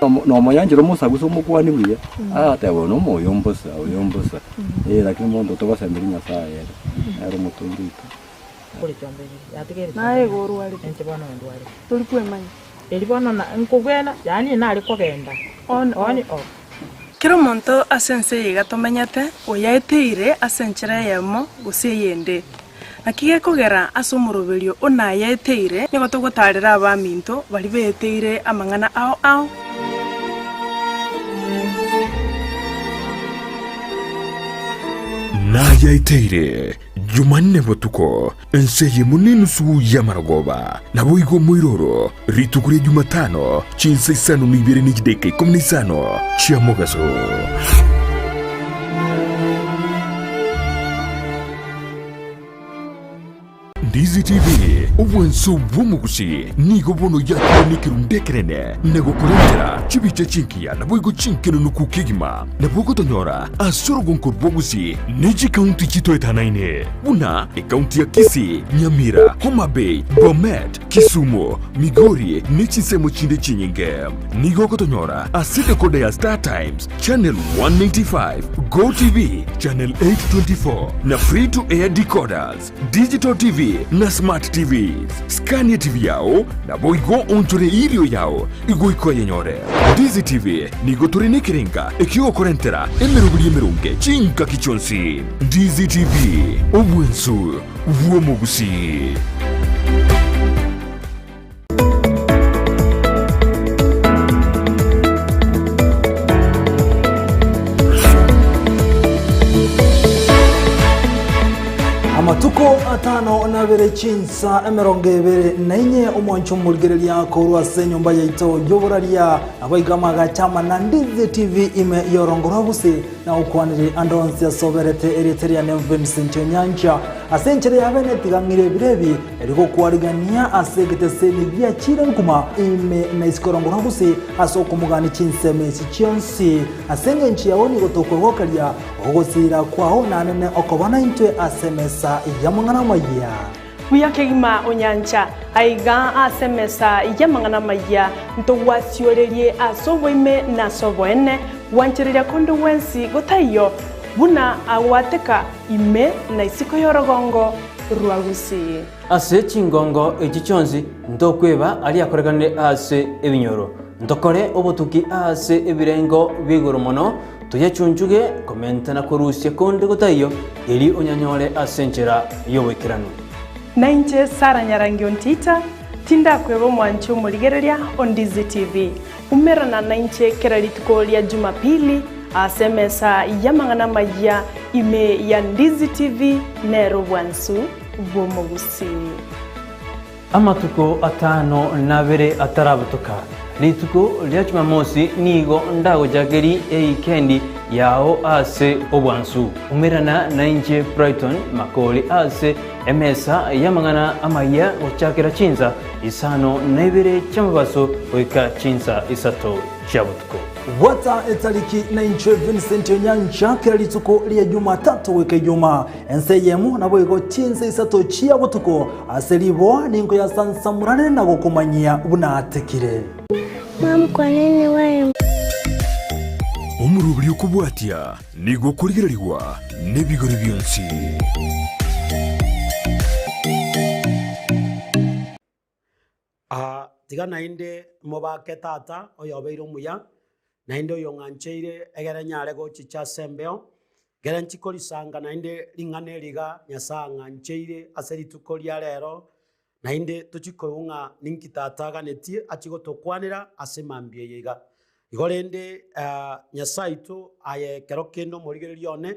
no moyanjiro musaguso mukwani buye atebo no moyombosa oyombosa lakini mondo tobasemberi nyasaye ero mutundito kuri chombere yategere nae goru ali enche bono ndware tuli kwemanya eri bono na nkugena yani nali kogenda on off kero monto asense yiga tomenyete oyaeteire asenchera yemo guseyende nakige kogera asumuruberio ona yaeteire nigoto gotarira abaminto bali beteire amangana ao na yaeteire Jumanne botuko enseye munini su yamaragoba na boigo muiroro ritukure Jumatano chinsa isano nibere nijideke komnisano chiamogaso Ndizi TV obwenso bwumugusi nigo bono yakirundekerene nego kurendera chibiche chinkia na boigo chinkeno nukukigima na bogo tonyora asoro gonko bogusi niji county chito etanaine buna county ya Kisii, Nyamira, Homa Bay, Bomet, Kisumu, Migori nichi semo chinde chinyinge nigo kotonyora asite kode ya Star Times channel 195 Go TV channel 824 na free to air decoders digital TV na smart TVs Scania TV yao na boigo ontore ilio yao igo iko yenyore Ndizi TV nigo tore nekerenga ekio korentera emerunge chinka kichonsi Ndizi TV obwensu vuomugusi Amatuko atano na bere chinsa emeronge bere nainye omwancho mulgerelia korwa senyomba yaito yoboraria abaigamaga chama na Ndizi TV ime yorongora buse na ukwanire andonsi asoberete eriteria ne Vincent Nyanja asenchere yabene tigangire birebi eriko kwarigania asegete semi bya chira kuma ime na iskorongora buse asokumugani chinseme chionsi asenge nchi yaoni gotokwegokaria ogosira kwao nanene okobana intwe asemesa yamangana maya Uyakegima onyancha aiga asemesa yamangana maya ntowasiореrie asoboime na soboene wancherera kondo wensi gotayo buna awateka ime na isiko yorogongo ruagusi ase chingongo echichonzi ndokweba ali akoregane ase ebinyoro ndokore obotuki ase ebirengo bigoro mono tuyachunjuge komenta na korusia konde gotayo eli onyanyole asenchera yobekirano nainche Sara Nyarangi Ontita tinda kwebo mwancho muligereria Ndizi TV umerana nainche keralituko lya Jumapili asemesa yamangana maya ime ya Ndizi TV nero bwansu bwomugusi amatuko atano nabere atarabutoka lituko lya Jumamosi nigo ndago jageri eikendi yao ase obwansu umerana nainche Brighton Makori ase emesa yamangana amaya ochakira chinza isano nebere chamabaso oika chinza isato chabutuko Wata etariki na inche Vincent Nyanja keralituko lya Jumatatu weke juma enseyemo na boigo chinza isato chia butuko aselibo ningo ya sansamurane na gokomanyia bunatekire Mam kwa nini wewe umurubiri ukubwatia nigo kurigererwa nebigori byonsi tiga nainde mobake tata oyobeiro muya nainde oyongancheire egere nyare gochicha sembeo gere nchikorisanga nainde ringane riga nyasanga ncheire aserituko lya rero nainde tuchikounga ninkitata ganetie achigotokwanira asemambie yiga igorende nyasaitu aye kerokendo morigererione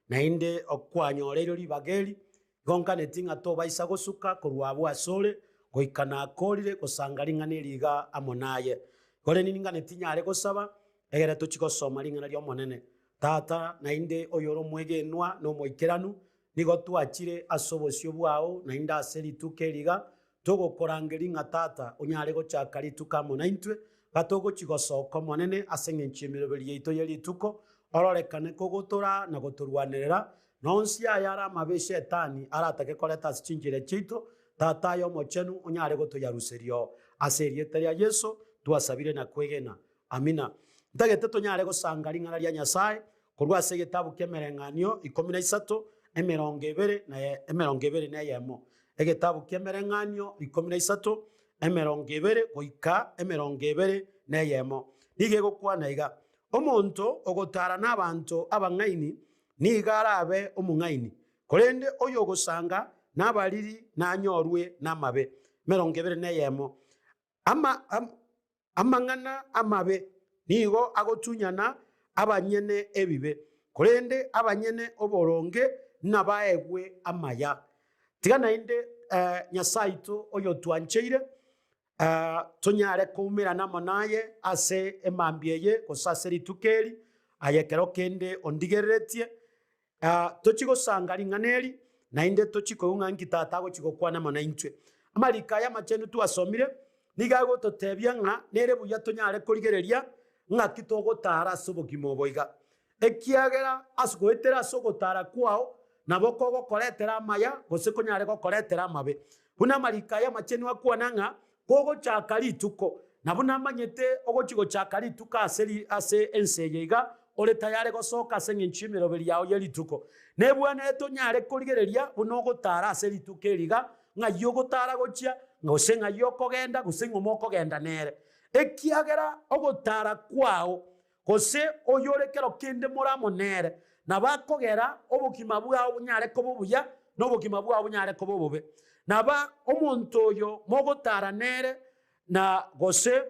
nainde okwanyorero libageri gonkane tinga to baisa gosuka korwabwa sole goikana akorire gosanga ringane riga amonaye gore ningane tinyare gosaba egere tuchigosoma ringana lyo monene tata nainde oyoro mwegenwa no moikeranu nigo twachire asobosio bwao nainde aserituke riga togokorangeri nga tata onyare gochaka rituka monaintwe gatogo chigosoko monene asenge nchimireberi yeito yerituko ororekane kogotora na gotorwanerera nonsi ayara mabeshe etani aratake koleta chinjire chito tata yo mochenu onyare gotoyaruserio aseriete ya Yesu tuasabire na kwegena amina. Ntagete tonyare gosanga ring'ana ria Nyasaye korwa ase egetabu kia emereng'anio 13 emerongo ebere na eyemo. Egetabu kia emereng'anio 13 emerongo-ebere goika emerongo-ebere na eyemo. Niga egokwana iga omonto ogotara n'abanto abang'aini niga arabe omong'aini korende oyo ogosanga n'abariri nanyorwe n'amabe. Emerongo-ebere na eyemo. Amang'ana amabe nigo agotunyana abanyene ebibe korende abanyene oboronge nabaegwe amaya. Tiga naende Nyasaye itu oyo twancheire tonyare koumera namo naye ase emambia eye gosa ase ritukeri ayekero kende ondigereretie tochigosanga ring'ana eri naende tochikounga nkitata agochigokwana mo naintwe. Amarika ya machenu twasomire niga agototebia ng'a nere buya tonyare korigereria ng'aki togotara ase obogima obo iga ekiagera ase goetera ase ogotara kwao nabo kogokoretera amaya gose konyare gokoretera amabe. Buna amarika ya machenu akwana ng'a kogochaka rituko nabo namanyete ogochigochaka rituko ase ense eye iga ore tayare gosoka ase eng'encho emeroberi yao ya rituko nebwana tonyare korigereria buna ogotara ase rituko eriga ng'ai ogotara gochia gose ng'ai okogenda gose ng'omo okogenda nere ekiagera ogotara kwao gose oyo ore kero kende moramo nere nabakogera obogima bwao bunyare koba obuya n'obogima bwao bunyare koba obobe. Naba omonto oyo mogotara nere na gose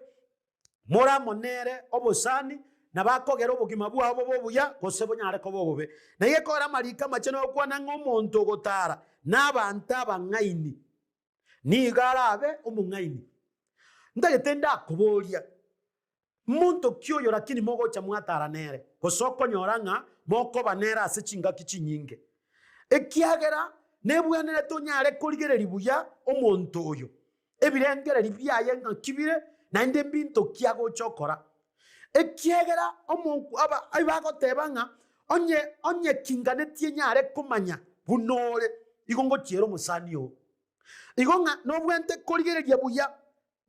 moramo nere obosani nabakogera obogima bwao boba obuya gose bunyare koba obobe. Naye ekogera amarika macheno okwana ng'a omonto ogotara n'abanto abang'aini niga arabe omong'aini. Ntagete ndakoboria muntu kioyo lakini mogocha mwatara nere gose okonyora ng'a mokoba nere ase chingaki chinyinge ekiagera nebwanere tonyare korigereri buya omonto oyo ebirengereri biaye ng'a kibire naende mbinto kiagocha okora ekiagera bagoteba ng'a onye kinganetie nyare komanya bunore igo ngochiera omosani o igo ng'a nobwente korigereria buya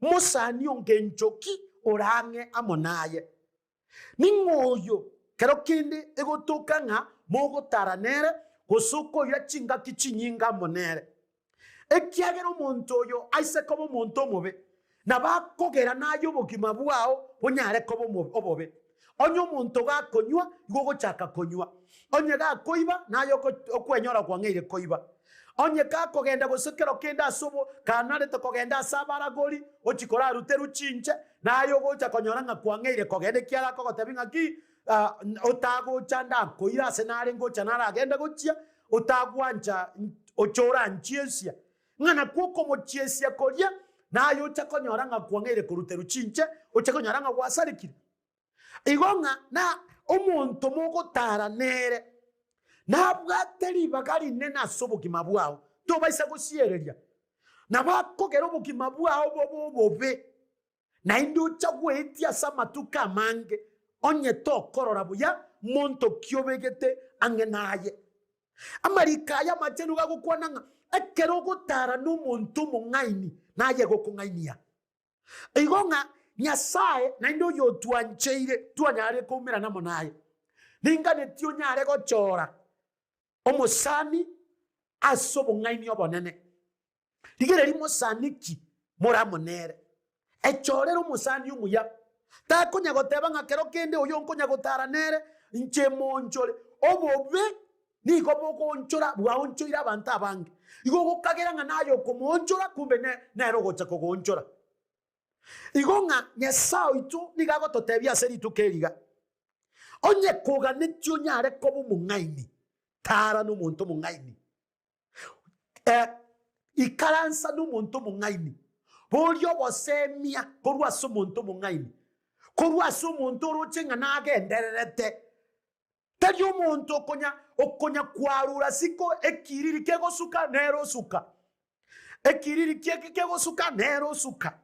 mosani onge enchoki orang'e amo naye ning'oyo kero kende egotoka ng'a mogotara nere gose okoira chingaki chinyinga amo nere ekiagera omonto oyo aise koba omonto omobe nabakogera naye obogima bwao bunyare koba obobe. Onye omonto gakonywa igo ogochaka konywa onye gakoiba naye okwenyora kwang'eire koiba onye gakogenda gose kero kende ase obo kanarete kogenda ase abaragori ochikora arute ruchinche naye ogocha konyora ng'a kwang'eire kogenda ekiara kogotebi ng'aki otagocha ndakoira ase nare ngocha naragenda gochia otagwancha ochora nchiesia ng'ana kwokomochiesia koria naye ocha konyora ng'a kwang'eire korute ruchinche ocha konyora ng'a gwasarikire igo ng'a na omonto mogotara nere nabwate ribaga rinene ase obogima bwao tobaisa gosiereria nabakogera obogima bwao boba obobe naende ocha gwetia ase amatuko amange onye tokorora buya monto kiobegete ang'e naye. Amarika aya machenu gagokwana ng'a ekero ogotara n'omonto omong'aini naye gokong'ainia igo ng'a Nyasaye naende oyo twancheire twanyare koumera namo naye ninganeti onyare gochora omosani ase obong'aini obonene rigereri mosani ki moramo nere echorera omosani omuya takonya goteba ng'a kero kende oyo nkonya gotara nere inche monchore obobe nigo bogonchora bwaonchoire abanto abange igo gokagera ng'a naye okomonchora kumbe nere ogocha kogonchora igo ng'a Nyasaye itu niga agototebia ase rituko eriga onye koganeti onyare koba omong'aini tara n'omonto omong'aini ikaransa n'omonto omong'aini boria obosemia korwa ase omonto omong'aini korwa ase omonto oroche ng'a nagendererete tari omonto okonya kwarura siko ekiriri kegosuka nero osuka ekiriri kegosuka nero osuka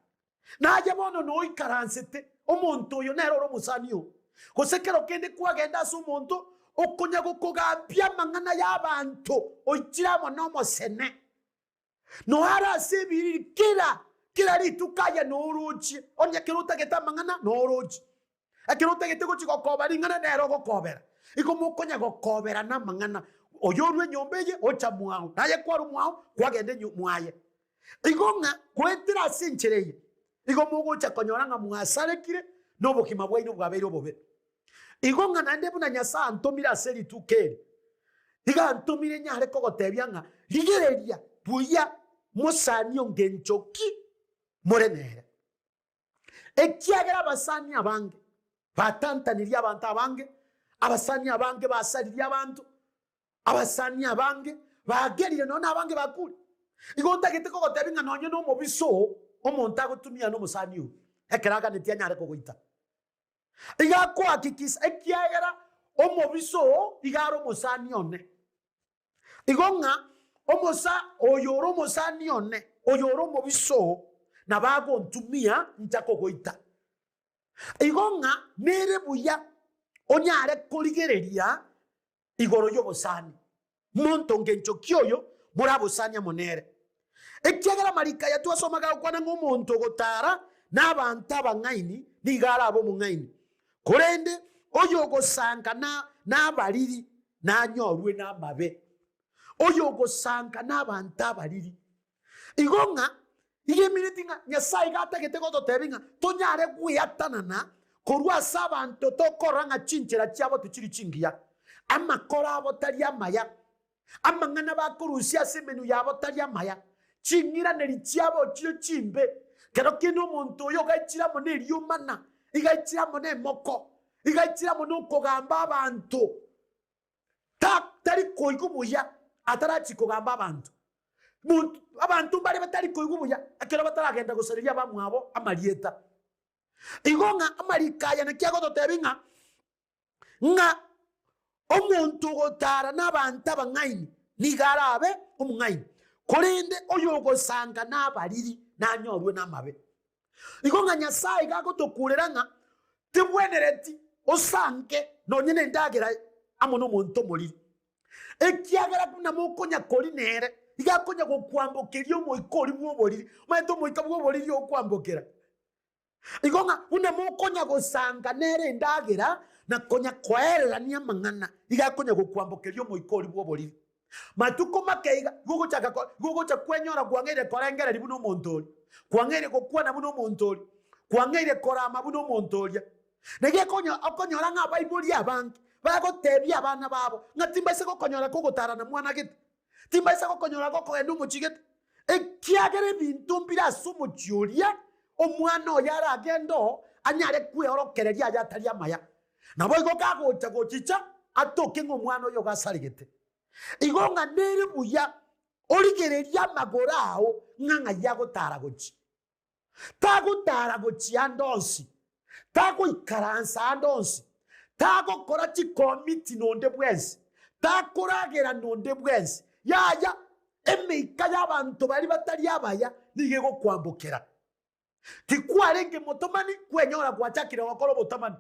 naye bono noikaransete omonto oyo nero ore omosani o gose kero kende kwagenda ase omonto okonya gokogambia amang'ana y'abanto oichire amo n'omosene noara ase ebiriri kira rituko aya norochie onye kero otagete amang'ana norochi akero tegete gochigokobera ing'ana nero gokobera iko mokonya gokobera na mang'ana oyorwe nyombeye ocha mwao naye kwaru mwao kwagende mwaye igong'a kwetira asinchereye igo mugocha konyoranga mwasarekire n'obukima bwaino bwabeire obobe igong'a nande buna nyasa antomira aseri tukeri iga antomire nyare kogotebia ng'a rigereria buya musani ongenchoki morenere ekiagera abasani abange batantaniria abantu abange abasani abange basariria abantu abasani abange bagerire none abange bakuri igonta gite kogotebia ng'a nonye no mobiso omonto agotumia no musani u ekeraga netia nyare kogoita iga kwakikisa ekiagera omobiso igaro musani one igong'a omosa oyoro musani one oyoro mobiso na bago ntumia ntako goita igong'a nere buya onyare korigereria igoro yo bosani monto ngencho kyoyo mura bosani amonere ekiagera marika ya twasomaga kwana ng'omonto gotara n'abantu abang'aini nigara abo mung'aini korende oyo gosanga n'abariri nanyorwe n'amabe oyo gosanga n'abantu abariri igong'a igeminiti ng'a nyasaye gatagete gototebi ng'a tonyare gwiatanana korwa ase abanto tokora ng'a chinchera chiabo tichiri chingiya amakora abo tari amaya amang'ana bakorusia ase emenu yabo tari amaya ching'iraneri chiabo chio chimbe kero kino omonto oyo gaichiramo na eriomana igaichiramo na emoko igaichiramo na okogamba abanto tari koigu buya atarachi kogamba abantu abantu mbare batari koigu buya akero bataragenda gusariria bamwabo amarieta igong'a amarikaya nakiagototebi ng'a omonto gotara n'abantu abang'aini nigarabe omung'aini korende oyo gosanga n'abariri nanyorwe n'amabe igong'a nyasaye gagotokurera ng'a tibwenereti osange nonyene endagera amo n'omonto omoriri ekiagera buna mokonya kori nere igakonya gokwambokeria omoikori bw'oboriri omaete omoika bw'oboriri okwambokera igong'a buna mokonya gosanga nere endagera nakonya koererania amang'ana igakonya gokwambokeria omoikori bw'oboriri matuko makeiga gugocha kwenyora kwang'eire korengereri buna omonto ori kwang'eire gokwana buna omonto ori kwang'eire korama buna omonto oria negekonya okonyora ng'a baibori abange bagotebia abana babo ng'a timbaise gokonyora kogotarana mwana gete timbaise gokonyora gokogenda omochi gete ekiagera ebinto mbire ase omochi oria omwana oyo aragendo anyare kweorokereria aya atari amaya nabo igo gagocha gochicha atoke ng'omwana oyo gasarigete igong'a nere buya origereria amagoro ao ng'ang'a yagotara gochi tagotara gochi andonsi tagoikaransa andonsi tagokora chikomiti nonde bwensi takoragera nonde bwensi yaya emeika y'abantu bari batari abaya nige gokwambokera tikwarenge motomani kwenyora gwachakire gokora obotomani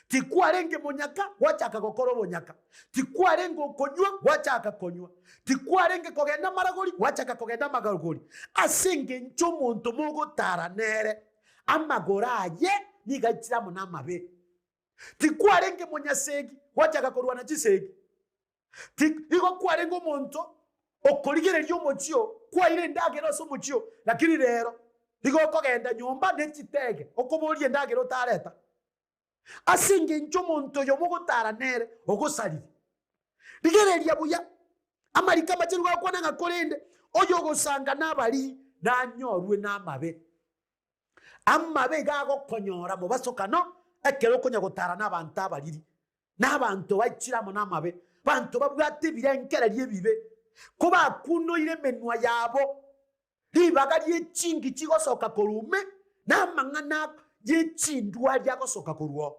tikwarenge monyaka gwachaka gokora obonyaka tikwarenge okonywa gwachaka konywa tikwarenge kogenda maragori gwachaka kogenda maragori asenge ncho omonto mogotara nere amagoro aye nigaichiramo n'amabe tikwarenge monyasegi gwachaka korwana chisegi igo kwarenge omonto okorigereria omochio kwaire endagera ase omochio lakini rero igo okogenda nyomba nechitege okoboria endagera otareta asinge ncho omonto oyo mogotara nere ogosariri rigereria buya amarika macheru gakwana ng'a korende oyo ogosanga n'abariri nanyorwe n'amabe amabe gagokonyora mobasokano ekero okonya gotara n'abantu abariri n'abantu baichiramo n'amabe bantu babwate ebirengereria ebibe ko bakunoire emenwa yabo ribaga ry'echingi chigosoka korume n'amang'ana y'echindwa riagosoka korwo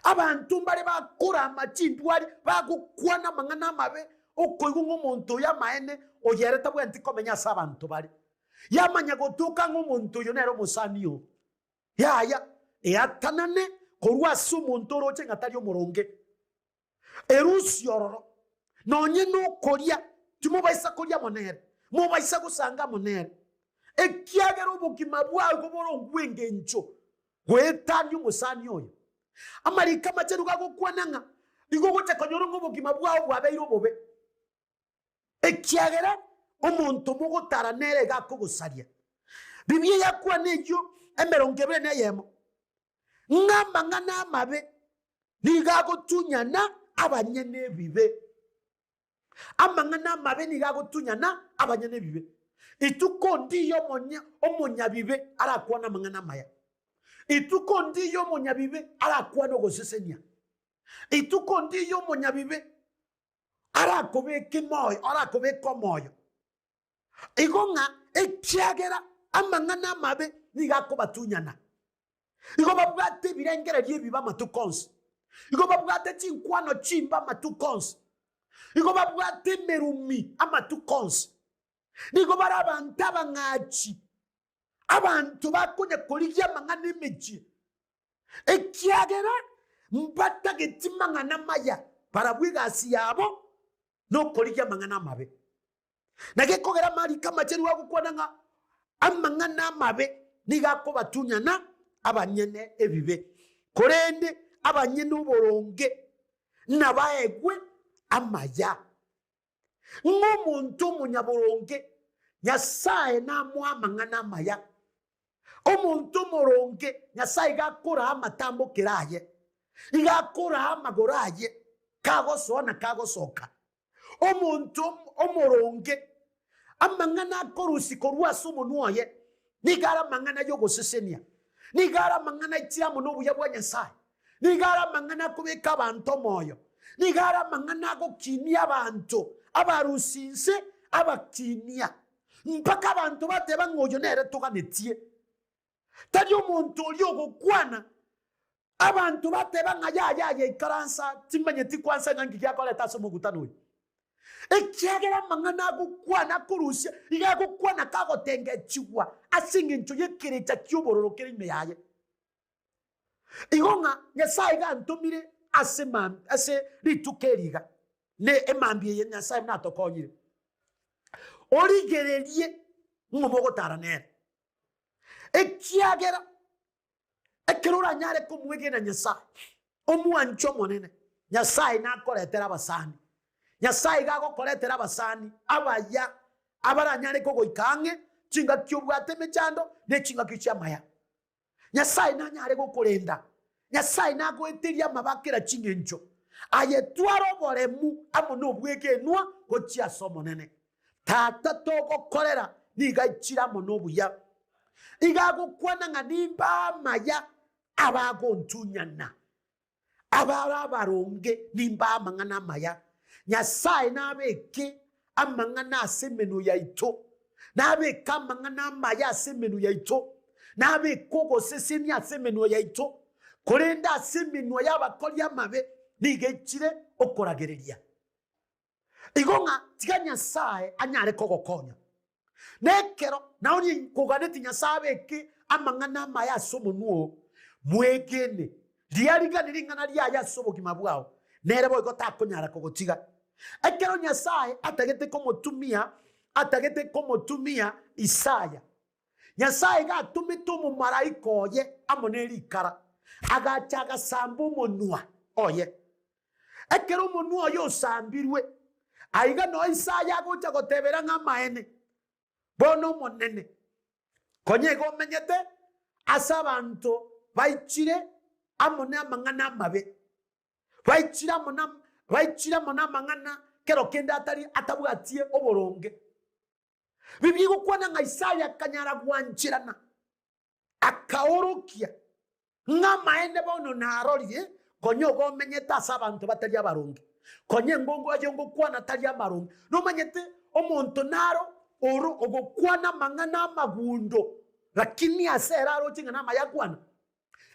abantu mbare bakora amachindwari bagokwana amang'ana amabe okoigwa ng'omonto oyo amaene oyereta bwenti komenya ase abantu bari yamanya gotuka ng'omonto oyo nere omosani o yaya eatanane korwa ase omonto oroche ng'a tari omoronge erusi ororo nonye nokoria timobaisa koria monere mobaisa gosanga monere ekiagera obokima bwago borongwa engencho gwetania omosani oyo amarika macheru gagukwananga igo gote konyorongo bogima bwawo bwabeiro bobe ekiagera omuntu mugutara nere gakugusaria Biblia yakwa nejo emerongebere neyemo ngamba ngana mabe nigagutunyana abanyene bibe amangana mabe nigagutunyana abanyene bibe ituko ndiyo omunya bibe arakwana mangana maya ituko ndiyo omunya bibe arakwana ogosesenia ituko ndiyo omunya bibe arakobeka moyo arakobeka moyo igonga ekiagera amangana mabe nigakobatunyana igo babwate birengere byebiba matukonse igo babwate chinkwano chimba matukonse igo babwate merumi amatukonse nigo barabanta abangachi abantu bakonye kulijya mangana emeji ekiagera mbata getimangana maya barabwigasi yabo no kulijya mangana mabe nagekogera mari kama cheru wagukwananga amangana mabe nigakobatunyana abanyene ebibe korende abanyene uboronge nabaegwe amaya ngomuntu munyaboronge Nyasaye namwamangana amaya omuntu moronge Nyasaye gakora amatambo kiraye igakora amagoraye kagosona kagosoka omuntu omoronge amangana korusiko rwasumu nuoye nigara mangana yogosesenia nigara mangana itiramu nobuya bwa Nyasaye nigara mangana kubeka abantu moyo nigara mangana gokinia abantu abarusinse abakinia mpaka abantu bateba ngoyo nere tuganetie tadi omuntu oliyogokwana abantu bateba ngaya ikaransa timanye tikwansa ngangi yakole taso mugutano ekiagera mangana gukwana kurusia iga gukwana kagotenge chiwa asinge ncho yekerecha cyubororo kerime yaye igonga Nyasaye gantumire asemam ase ritukeriga ne emambie ye Nyasaye natokonyire origererie ngomogo taranere ekiagera ekerura nyare kumwege na Nyasaye omwancho monene Nyasaye nakoretera abasani Nyasaye gagokoretera abasani abaya abaranyare kogo ikange chinga kyubwate mechando ne chinga kicyamaya Nyasaye nanyare gokorenda Nyasaye nagoeteria mabakira chingencho ayetwaro boremu amono bwege nwa gochia somonene tata togo kolera nigachira mono buya igago kwana nganimba maya abago ntunyana abara baronge nimba mangana maya Nyasaye nabeke amangana asemenu yaito nabeka mangana maya asemenu yaito nabeko seseni asemenu yaito korenda asemenu yabakoli amabe nigechire okoragereria igonga tiga Nyasaye anyare kogokonya nekero naoni kuganeti Nyasaye ke amangana maya somonuo mwegene liariga niringana lya sobo kimabwao nerebo igota konyara kogotiga ekero Nyasaye atagete komotumia Isaya Nyasaye gatumite mu malaika oye amoneri ikara agachaga sambu monua oye ekero monua yo sambirwe aiga no Isaya gocha gotebera ngamaene bono monene konye go menyete asabanto baichire amone amangana mabe baichira mona mangana kero kenda atari atabwatie oboronge Biblia gukwana nga Isaya kanyara gwanchirana akaorokia ngamaende bono narorie konyo go menyeta asabantu batari abaronge konye ngongo aje ngokwana tari amaronge no menyete omonto naro oro ogokwana mangana magundo lakini asera rotinga na mayakwana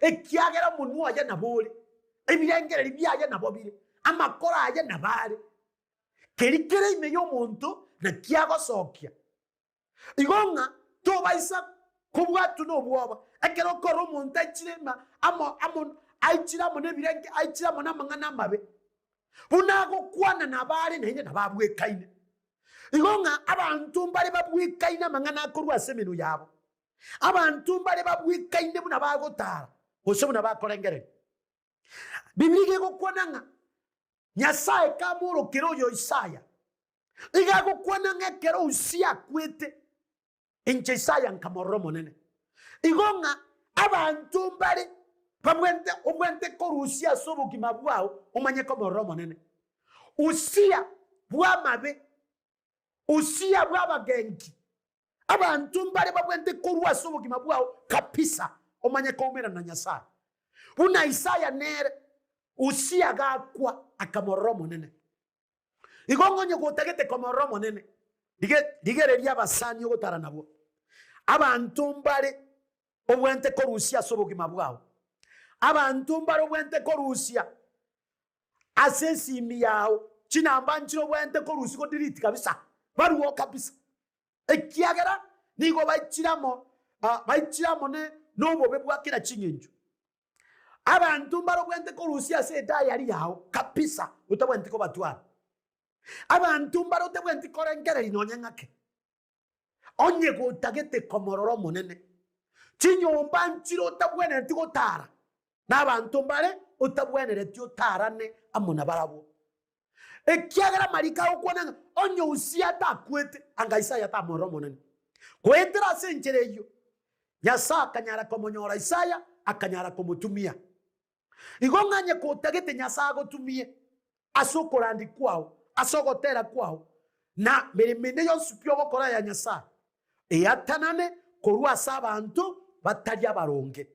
ekiagera munwa ya nabole ebirengere libyaye nabobire amakora aye nabale kerikere imeyo muntu na kiago sokya igonga to baisa kubwatu no bwoba ekero koro muntu achirema amo aichira mo nebirenge aichira mo namangana mabe bunago kwana nabale nenge nababwe kaine igonga abantu mbale babwe kaine mangana akorwa semenu yabo abantu mbale babwe kaine buna bagotara osho buna bakorengere Biblia gukwananga Nyasaye kamuro kero yo Isaya iga gukwananga kero usia kwete inche Isaya nkamoro monene igonga abantu mbali pamwente obwente korusia sobo kimabwao umanye komoro monene usia bwa mabe usia bwa bagengi abantu mbali babwente korua sobo kimabwao kapisa umanye komera na Nyasaye una Isaya nere usia gakwa akamoro monene igongonye gutagete komoro monene digereria abasani ogotara nabo abantu mbali obwente korusia sobo kimabwao abantu mbali obwente korusia asesimi yao chinamba nchiro obwente korusia ko delete kabisa baruo kabisa ekiagera nigo baichiramo ne nobo bebwakira chinyenjo abantu mbali obwente korusia se diary yao kabisa utabwente ko batwara abantu mbali utabwente korengera inonyangake onye gutagete komororo monene chinyomba nchiro utabwene ntigotara n'abantu mbale utabwenere tyotarane amuna barabo ekiagera marika ukwana onyo usia takwete anga Isaya tamoro monene kwetera senchereyo Nyasa akanyara komonyora Isaya akanyara komutumia igonganye kutagete Nyasa agotumie asokorandi kwao asogotera kwao na merimene yonsupyo bokora ya Nyasa eyatanane korwa sabantu batajya baronge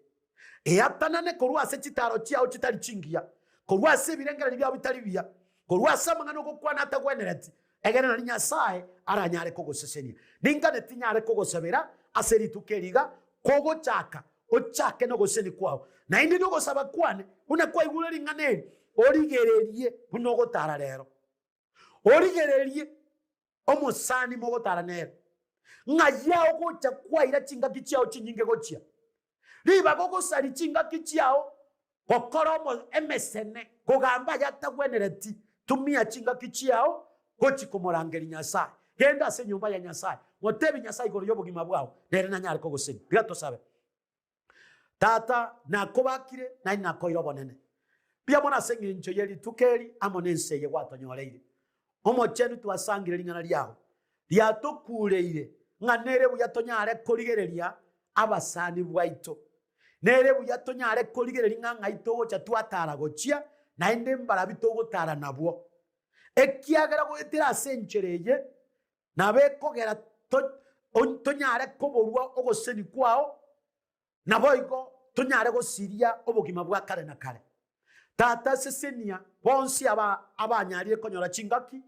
eyatanane korwa se kitaro cyao kitari cingiya korwa se birengera bya bitari biya korwa se mangano gukwana atagwenerati egene na Nyasaye aranyare kogosesenia ningane tinyare kogosebera aseri tukeriga kogo chaka ochake no goseni kwao na indi no gosaba kwane una kwa igure ringaneri origererie bunogo tara rero origererie omosani mogo tara nero ngaya ogocha kwa ira chinga kichao chinyinge gochia riba gogo sari chinga kichao kokoromo emesene kogamba yatagwenereti tumia chinga kichao gochi komorangeri Nyasaye genda se nyumba ya Nyasaye motebi Nyasaye goro yobugima bwao nere na nyare kogoseni bigato sabe tata na kobakire na ina koiro bonene bia mona sengi ncho yeli tukeri amonense ye watonyoreire omochenu twasangire lingana lyao lyatokuleire nganere buyatonyare koligereria abasani bwaito nere buyatonyare koligereria ngaito gocha twatara gochia na inde mbara bitogo tara nabwo ekiagera goetera senchereye nabe kogera tonyare koborwa ogoseni kwao naboigo tonyare gosiria obogima bwa kare na kare tata sesenia bonsi abanyari konyora chingaki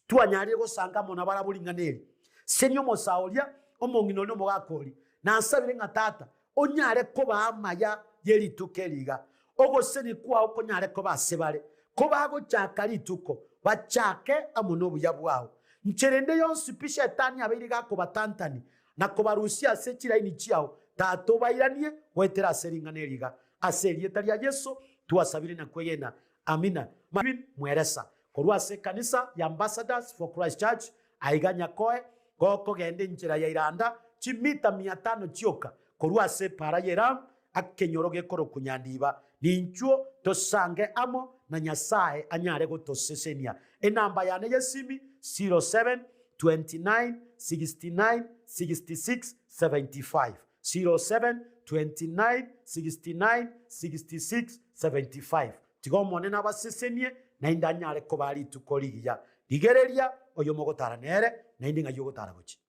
twanyari gosanga mona baraburinganeri senyo mosaolia omongino no mogakori na nsabire ngatata onyare ko baamaya yeri tukeriga ogoseni kwa okonyare ko basebare ko bago chakari tuko bachake amuno buyabwao ncherende yonsi pishetani abiriga ko batantani na ko barusia sekira ini chiao tato bairanie wetera seringaneriga aserie taria Yesu tuwasabire na kweyena amina mabin mweresa korwa se kanisa ya Ambassadors for Christ Church aiganya koe goko gende njira ya iranda chimita 500 chioka korwa se para yera akenyoroge koro kunyandiba ninchuo tosange amo na Nyasaye anyare gotosesenia enamba yane yesimi 07 29 69 66 75 07 29 69 66 75 tigomone na basesenie na indanyare ko bari tukoriya digereria oyo mogotara nere na indinga yogotara gochi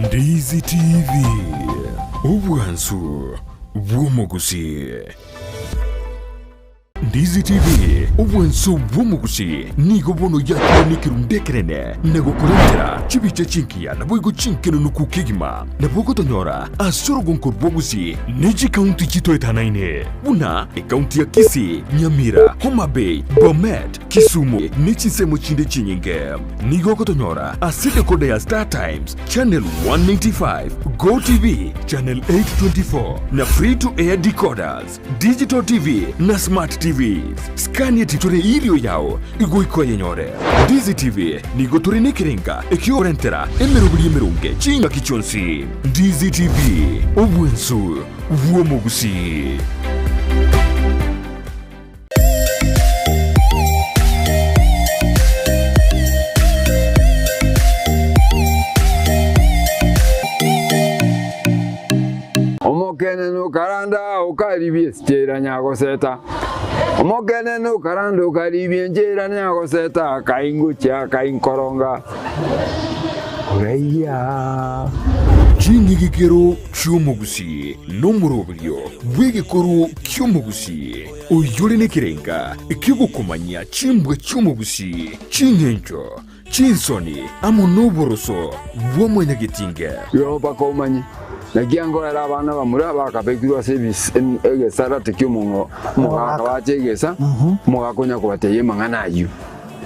Ndizi TV obwansu bwomugusi Ndizi TV obwenso bw'omugusi nigo bono yakiranikira ndekerene nagokurengera chibiche chinkia naboigo chinkeno nukukigima nabogotonyora asorogonko bwogusi neji kaunti chitoetanaine buna kaunti ya Kisii, Nyamira, Homa Bay, Bomet, Kisumu nechisemo chinde chinyinge nigo gotonyora aside kode ya Star Times Channel 195, Go TV Channel 824 na free to air decoders, Digital TV na Smart TVs. Skania titore ilio yao igoiko yenyore. Ndizi TV nigo turenekerenga ekiorentera emerunge chinga kichonsi. Ndizi TV obwensu bw'omugusi. Omokene no karanda ukaribie stera nyago seta. Omokene no karanda ukaribie njera nyago seta kaingucha kainkoronga. Oreya. Chingigikero cy'omugusi n'umurobyo w'igikoro cy'omugusi uyorenekerenga ikigukomanya chimbwe cy'omugusi chinyencho chinsoni amonoboroso bw'omunyagitinge yo bakomanye nagiango era abana bamura bakabegirwa service egesara tekyomungo mugaka bachegesa mugakonya kubateye mangana ayu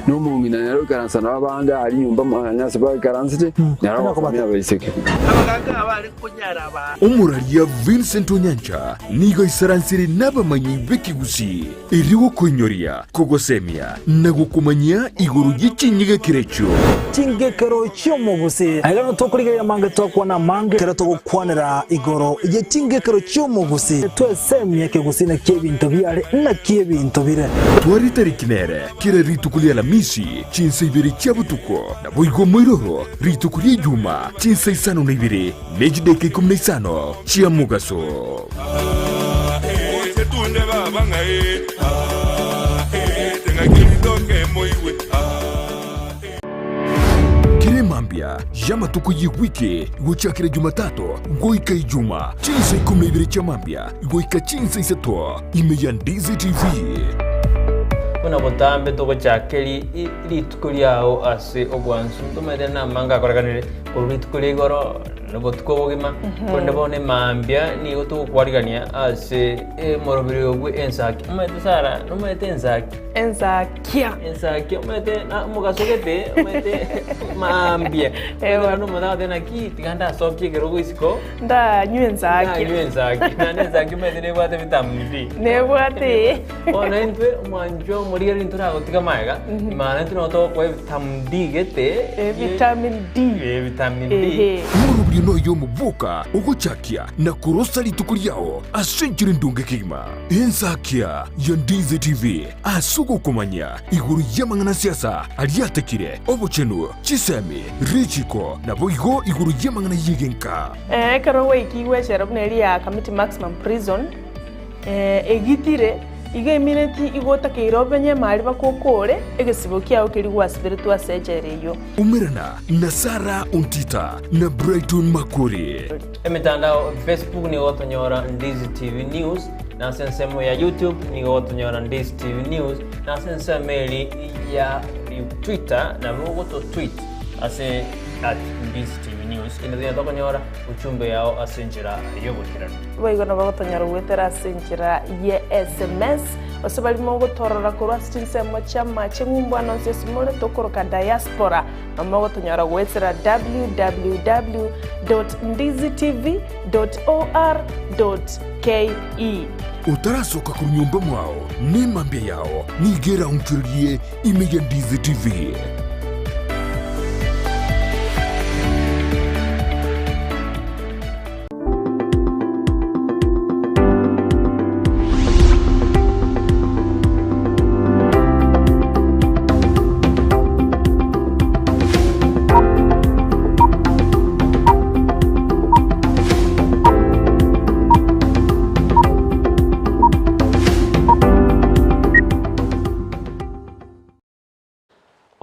no mungina nero karansa nabandi ari nyumba mwanyase ba karansite nero bakomya bayiseke abaganga abari kunyara ba umuraria Vincent Onyancha nigo isaransire n'abamanyi b'ikigusi iriwo kunyoria kogosemia nagukumanya iguru y'ichinyiga kirecho chingekero cy'omugusi agano tokurigera mange tokwana mange kera togukwanira igoro ye chingekero cy'omugusi twesemye kigusi na kebinto byale na kebinto bire twari tarikinere kira ritukulia la misi chinsa ibiri cyabutuko na boigo moiroro ritukulia juma chinsa isano na ibiri nejideke 15 chia mugaso tunde baba ngae tenga kilidoke moiwe Kiremambia yamatuko yiwike gochakira Jumatatu goika ijuma chinsa 12 cha mambia goika chinsa isato imeya Ndizi TV kuna botambe to gochakeri ritukuliao ase ogwansu tumede na manga koraganire ritukulia igoro nebo tukobogima konde bone mambia ni goto kwarigania ase morobiri ogwe Ensakia umete sara umete Ensakia umete na mugasogete umete mambia no mada na ki tiganda sokye gerogo isiko nda Ensakia na Ensakia umete ne bwate vitamin D ne bwate ona entwe manjo morieri ntura gotika maiga imana ntuno to kwa vitamin D gete vitamin D no yo mubuka ugochakia na kurosa ritukuliao asenjire ndunge kigima Ensakia ya Ndizi TV asugo kumanya iguru yamangana siasa aliatekire obuchenu chisemi richiko na boigo iguru yamangana yigenka karo wiki weshera buneri ya committee maximum prison egitire iga imineti igota kirobenye mali bakokore egesibo kiao kiri gwasibiritu asejereyo umerana na Sara Ontita na Brighton Makori emitandao Facebook ni gotonyora Ndizi TV News na sensemo ya YouTube ni gotonyora Ndizi TV News na sensemo ya Twitter na goto tweet ase @Ndizi TV News ina gotonyora uchumbe yao asenjira yobukirano baigona bagotonyora gwetera asenjira ye SMS osabali mogo torora korwa sinsemo chama chengumba nonse simole tokoroka diaspora mogo tonyora gwetera www.ndizitv.or.ke utarasoka ku nyumba mwao ni mambia yao nigera unchurie imeya Ndizi TV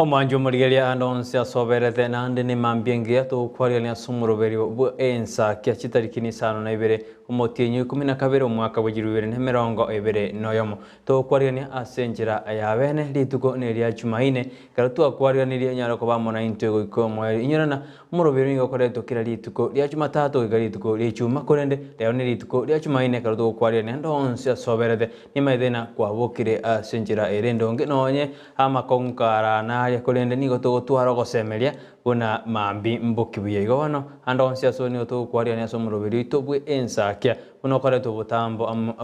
Omanjo murigeria andonse asoberete nande ni mambiengia to kwaria ni asumuroberi bu Ensakia chitarikini sano na ibere umutinyu 12 omwaka wa 2020 noyomo to kwaria ni asenjira ayabene lituko ne ria Jumaine karatu kwaria ni ria nyaro ko bamona intego ikomo inyurana umuroberi ngo koreto kira lituko ria Jumatatu igari lituko ria Juma korende leo ni lituko ria Jumaine karatu kwaria ni andonse asoberete ni maidena kwa bokire asenjira erendonge nonye amakonkara na ya kolende nigo to twaro gosemeria bona mambi mbokibuye igono andonse asoni to kwaria ni asomuroberi to bwe Ensakia uno kore to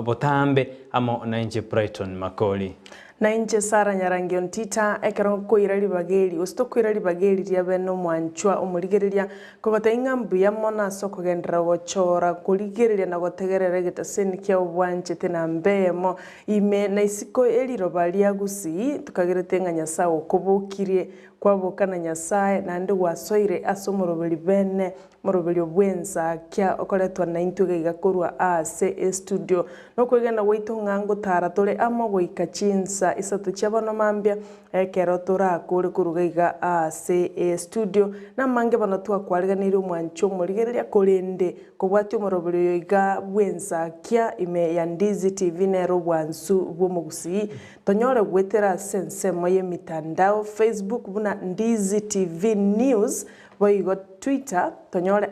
botambe amo na inje Brighton Makori na inje Sara Nyarangi Ontita ekero koirari bageri usto koirari bageri ria beno mwanchwa omurigereria kobata ingambu ya mona soko gendra gochora kurigereria na gotegerera gitaseni kia obwanje tena mbemo ime na isiko elirobalia gusi tukagirete nganya sawo kobokirie kwabokana nyasaye nande gwasoire asomoroberi bene moroberi Ensakia okoretwa na intuge igakorwa ase studio no kwegena goito ngango tara tole amo goikachinsa isatu chabano mambia ekero tora kuri kurugaiga ase studio na mange bana twa kwariganire mwancho murigereria korende kobwati moroberi yoiga Ensakia ime ya Ndizi TV nero bwansu bwomugusi tonyore gwetera sense moye mitandao Facebook buna Ndizi TV News boigo Twitter tonyore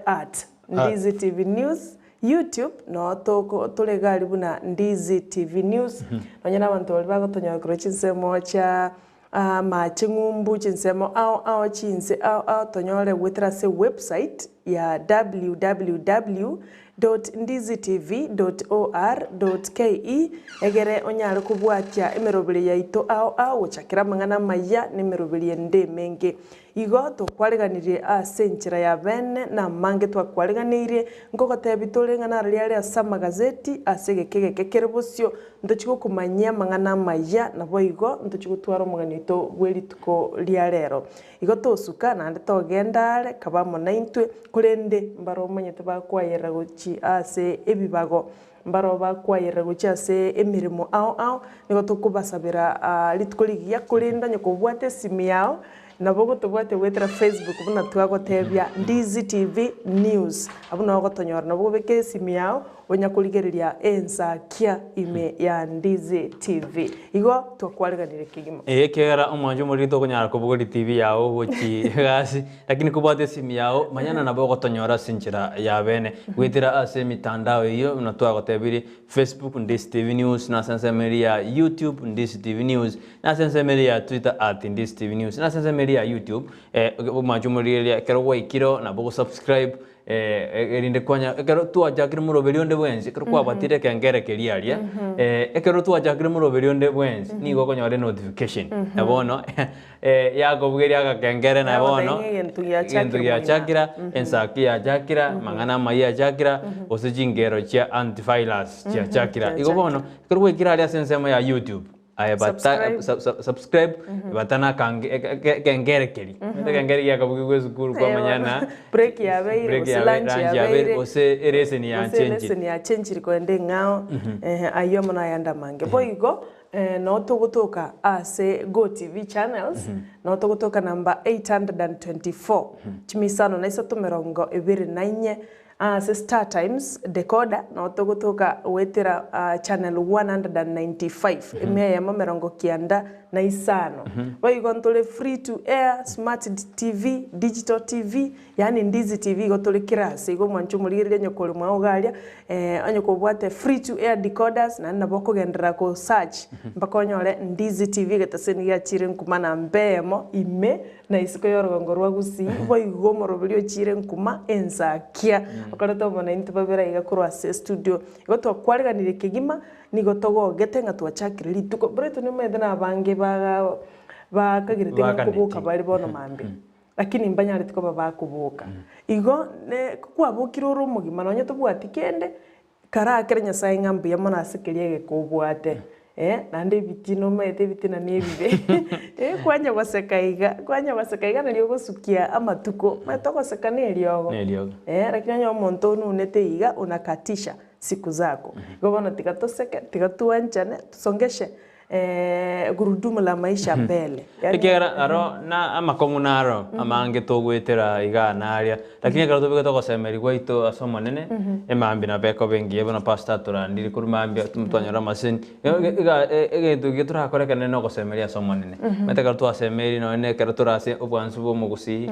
@Ndizi TV News YouTube no toko tolegali buna Ndizi TV News nonyana abantu bali bagotonyora krochinsemo cha machingumbu chinsemo ao chinse ao tonyore gwetera se website ya www.ndizitv.or.ke egere onyare kubwatia emeroberi yaito ao chakira mangana maya nemeroberi ende menge igo to kwariganirie asenchira ya bene na mange twa kwariganirie ngogote bitore ngana riare asa magazeti asegekege kekerebosio ndochiko kumanyia mangana maya na boigo ndochiko twaro muganito bwerituko liarero igo to suka na ndo gendare kabamo na intwe kurende mbaro manyete bakwayera gochi ase ebibago mbaro bakwayera gochi ase emirimo ao nigo to kubasabira litukoligia kurinda nyoko bwate simu yao na bogo tubwate wetera Facebook buna twagotebya Ndizi TV News abuna ogotonyora na bogo beke simu yao onya kurigereria Ensakia ime ya Ndizi TV igo twakwariganire kigimo kegara omwanjo murito konyara kubugori TV yao gochi gasi lakini kubwate simu yao manyana na bogo tonyora sinchira ya bene wetera ase mitandao iyo na twagotebiri Facebook Ndizi TV News na sensemeria YouTube Ndizi TV News na sensemeria Twitter @Ndizi TV News na sensemeria YouTube majumuriria kero waikiro na bogo subscribe erinde kwanya ekero twajakire muroberi onde bwenzi kero kwabatire kengere keriaria ekero twajakire muroberi onde bwenzi nigo konyore notification nabono yago bweria ga kengere nabono gentu ya chakira Ensakia chakira mangana maya chakira osijingero cha antivirus cha chakira igo bono kero wekira aria sensema ya YouTube subscribe batana kengere keri kengere ya kabugi school kwa manyana break ya beire lunch ya beire ose erese ni ya change ko ende ngao ayo mona yanda mange boigo no togotoka ase Go TV channels no togotoka number 824 chimisano na isato 24 Star Times decoder no togotoka wetera channel 195 ime ya mamerongo kianda na isano boigo ntole free to air smart TV digital TV yani Ndizi TV gotole kirase igo mwancho murigire nyokole mwaogalia anyoko bwate free to air decoders na naboko gendera ko search mpaka onyore Ndizi TV gataseni ya chire nkumana mbemo ime na isiko yorongo rwagusi boigo moroberio chire nkuma Ensakia okoreto mona intibabera igakorwa ase studio igo twakwarganire kigima nigo togo getenga twachakire lituko Brighton ni medena bange bakagirete kubuka bari bono mambe lakini mbanyare tiko bakubuka igo ne kwabukira uru mugima nonye tubwati kende kara kerenya sai ngambu ya mona asikiriye kubwate nande bitino mete bitina nebibe kwanya wasekaiga na lyogo sukia amatuko matoko sekane lyogo lakini nyo monto nunete iga unakatisha siku zako gobona tikatoseke tikatuanchane tusongeshe gurudumu la maisha mbele. Ikera aro na amakongu naro amange togwetera iganaria lakini karo tobika togosemeri gwaito asoma nene emambi na beko bengi ebona pasta turandiri kuri mambi tumutwanyora masini egetu gitura koreka nene no gosemeri asoma nene mete karo twasemeri no ne karo turase obwansu bo mugusi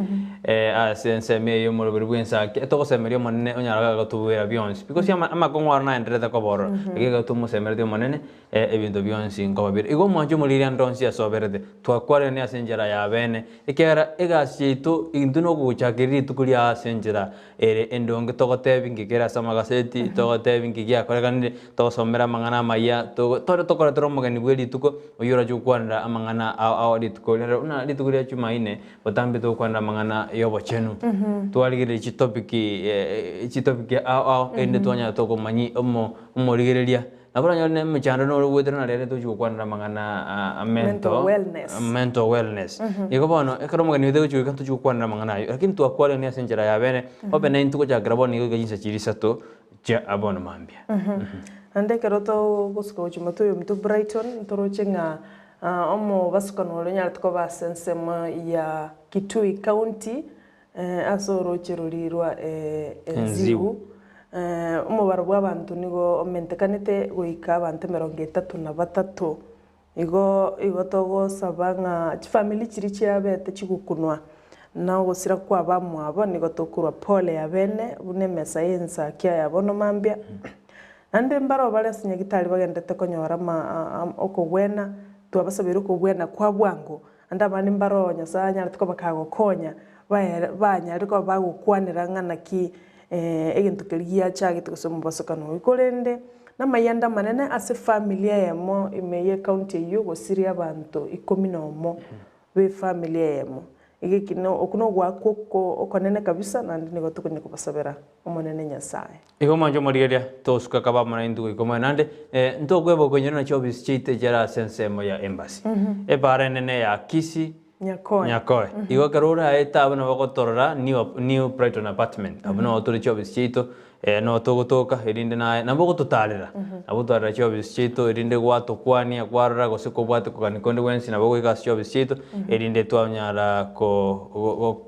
asense yo moroberi bwensakia togosemeri monene onyaraga gotubwera byonsi because amakongu arna enderete koboro egega tumusemeri dio monene ebintu byonsi ngobabiri igo mwanjo mulirian ndonsi asoberete twakware ne asenjera ya bene ikera egasiito induno guchakiri tukulia asenjera ere endonge togotebi ngikera samagaseti togotebi ngigia korekanire togosomera mangana maya tokora toromogani bweli tuko oyura jukwanda amangana awadi tukolera una litukulia chumaine botambe tokwanda mangana yobo chenu twaligire chitopiki ende twanya tokomanyi omorigereria abura nyone mchando no wetera na lere tuju kwanda mangana mental wellness iko bono ekaro mugani wethe tuju tuju kwanda mangana ayo lakini twakwale ni asenjera ya bene ope na intuko ja grabo ni gajinsa chirisa to ja abono mambia ande kero to gosko chuma to yum to Brighton torochenga omo baskano lenya tko basensema ya Kitui County asoro cherurirwa Nzigu umubaro bw'abantu nigo omentekanite goika abantu 33 igo togo sabanga family chiri cyabete chigukunwa nawo gusira kwa bamwabo nigo tokurwa pole ya bene bunemesa Ensakia yabono mambia ande mbaro bale sinyagitali bagendete konyora okogwena twabasabira okogwena kwa bwangu anda bani mbaro nyasanya tuko bakagokonya banyariko bagukwanira ngana ki egintu kiriya cyagite gusoma basokano ikorende namayanda manene ase familia yamo imeye county yo gosiria abantu 11 be familia yamo igikino okuno gwakoko okonene kabisa nandi nigo tukunye kubasabera omonene Nyasaye igo manjo morigeria tosuka kaba mana indu iko nande ntogwebo konyera na chobis chite jara sensemo ya embassy ebare nene ya Kisi Nyakoe. Igo karura eta abana bagotorora new Brighton apartment. Abana otore chobis chito no togotoka erinde na bogo totalera. Abutara chobis chito erinde gwato kwani akwarara goseko bwate kokanikonde wensi na bogo igas chobis chito erinde twanyara ko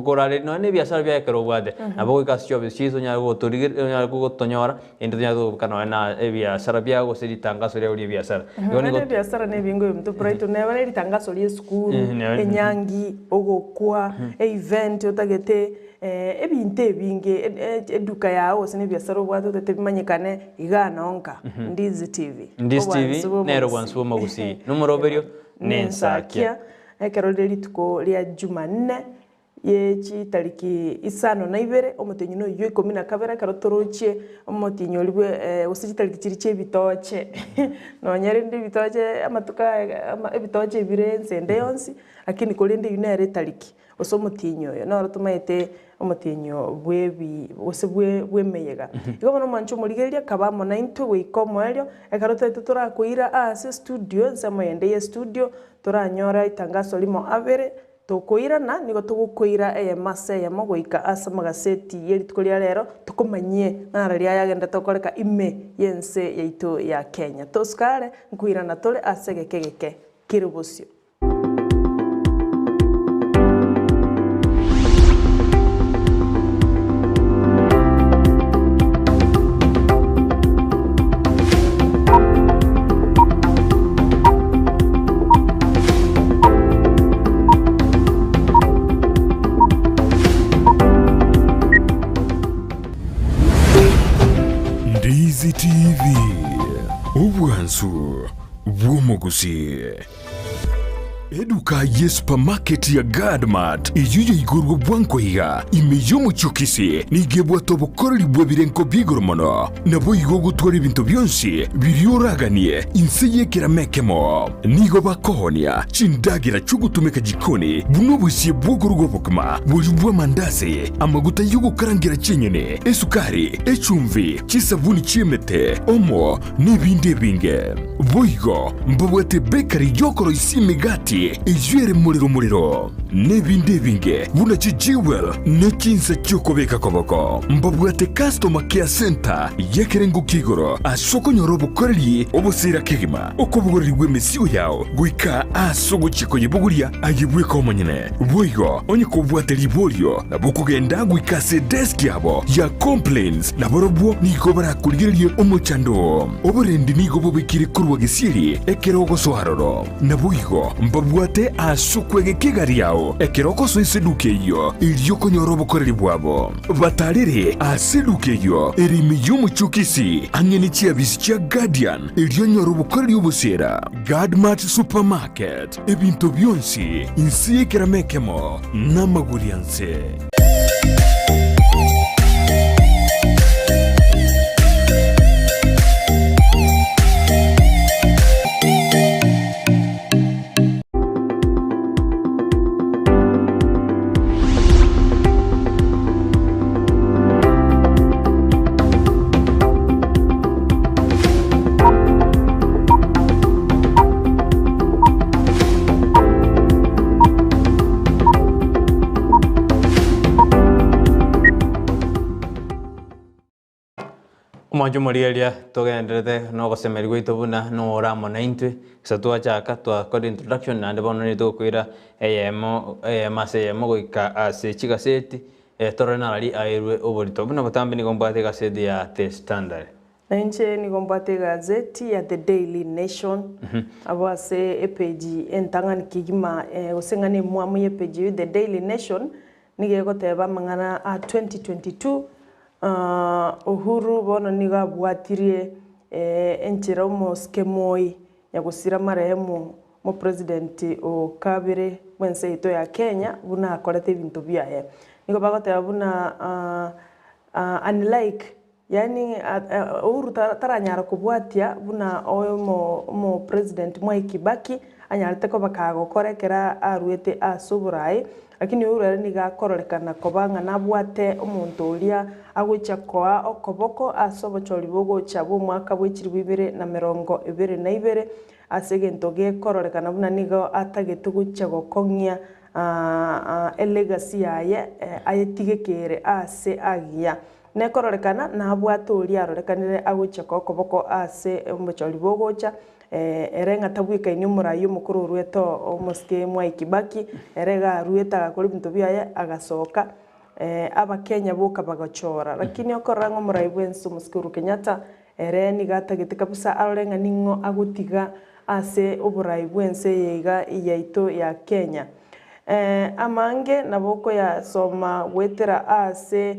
korale no ne biasara bya kero bwate. Na bogo igas chobis chito nya go torigir nya go tonyora ende nya do kana na biasara bya go seri tangaso lya uri biasara. Igo ne biasara ne bingo mto Brighton ne bari tangaso lya school enyangi ogokwa event otagete ebinte binge eduka yawo sine biasaro bwato tetebimanyikane igana onka Ndizi TV nero bwansu magusi numoroberio Ensakia ekero lituko lya Jumanne yechi tariki 5 omutenyi no yo 12 karo torochie omutinyo libwe usiji tariki chiriche bitoche no nyarinde bitoche amatuka ebitoche birense ndeyonsi lakini kolinde yunere tariki osomutinyo yo no rutumaite omutinyo bwebi bwemeyega igobono mancho murigeria kabamo 90 wikomo elio ekarote turakuira ase studio nsemo yende ye studio turanyora itangaso limo abere tokoirana nigo tugukwira mase ya mogoika asa magaseti yeri tukoria rero tukomanye nara ria yagenda tokoreka ime yense yaito ya Kenya toskare nkwirana tole asegekegeke kirubusio Ndizi TV obwansu bw'omugusi eduka ye supermarket ya Gadmart iyuye igurwa bwankoiga imeyo muchukisi nigebwa tobokoreri bwebirenko bigoromono nabo igo gutwara ibintu byonsi birioraganie inseye kiramekemo nigo bakohonia chindagira chugutumeka jikoni buno busie bwogorwa bukma bujubwa mandase amaguta yugo karangira chenyene esukari echumvi chisabuni chimete omo nibinde binge boigo mbobwete bakery yokoro isimigati ijwere muriro nebinde binge buna chijiwel nechinsa chokobeka koboko mbabwate customer care center yekerengo kigoro asoko nyorobo koreli obosira kigima okobugori wemesio yao guika asogo chiko yebuguria ayibwe komanyene boigo onye kobwate libolio na bukugenda guika se desk yabo ya complaints na borobwo niko barakuligerie omochando oborendi niko bobikire kurwa gisiri ekerogo soharoro na boigo mbabwate asokwege kigari yao ekeroko so iseduke yo ilioko nyorobo koreli bwabo batarere aseduke yo erimi yomuchukisi angeni chiabisi chia Guardian ilio nyorobo koreli obosera Godmart Supermarket ebinto byonsi insiye keramekemo namagurianse. Mwanjo murialia tugenderete no gosemeri gwitu buna no ramo na intwe satua chaka twa kodi introduction na ndebono ni tukwira yemo goika ase chigaseti torena ali airwe oborito buna batambi ni gombate gaseti ya The Standard na inche ni gombate gazeti ya The Daily Nation abo ase page entangani kigima osengane mwamu ye page The Daily Nation nige goteba mangana 2022 Uhuru bono niga bwatirie enchera skemoi ya gusira marehemu mo president o kabire mwense ito ya Kenya buna akorete bintu byaye nigo bagoteba buna unlike yani Uhuru taranyara kubwatia buna oyo mo president Mwai Kibaki anyarite ko bakagokorekera aruete asuburai lakini Uhuru niga kororekana kobanga nabwate omuntu ulia agwicha kwa okoboko asobochori bogo chabo mwaka bwechiri 2022 asegento ge kororekana buna niga atagetugucha gokongia legacy yaye ayetigekere ase agia ne kororekana nabwate ulia arorekanire agwicha kwa okoboko ase omochori bogo cha erenga tabwika ini murayo mukuru rweto omoske Mwai Kibaki erega rweta gakora bintu byaye agasoka aba Kenya boka bagachora lakini okoranga murayi bwensu muskuru Kenyatta ereni gatagete kabisa arorenga ningo agutiga ase oburayi bwense yega yaito ya Kenya amange naboko ya soma wetera ase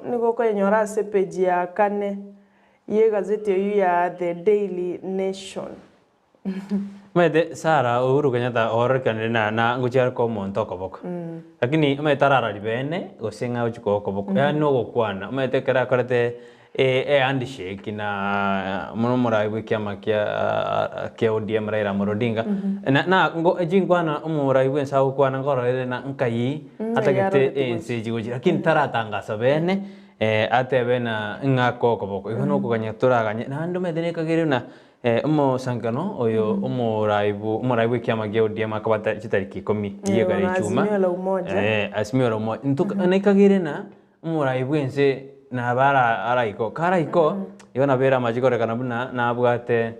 nigoko yenyora ase page ya kane ye gazeti yu ya The Daily Nation. Mede Sara Uhuru Kenyatta orekanire na nguchara ko monto koboko lakini umetarara libene gosenga uchiko koboko yani no gokwana umetekera korete handshake na munomura ibwikiama kia ODM Raila Odinga na ngo jingwana umura ibwensa gokwana ngorere na nkai atagete enseji goji lakini taratangasa bene atebe na ngako koboko ihono kuganya turaganye na ndo medene kagire na umo sangano oyo umuraibu kiama geo dia makabata chitariki 10 yegare chuma asmio la umoja ntuka nekagire na umuraibu ense na bara araiko karaiko yona bera majikore kana buna na abwate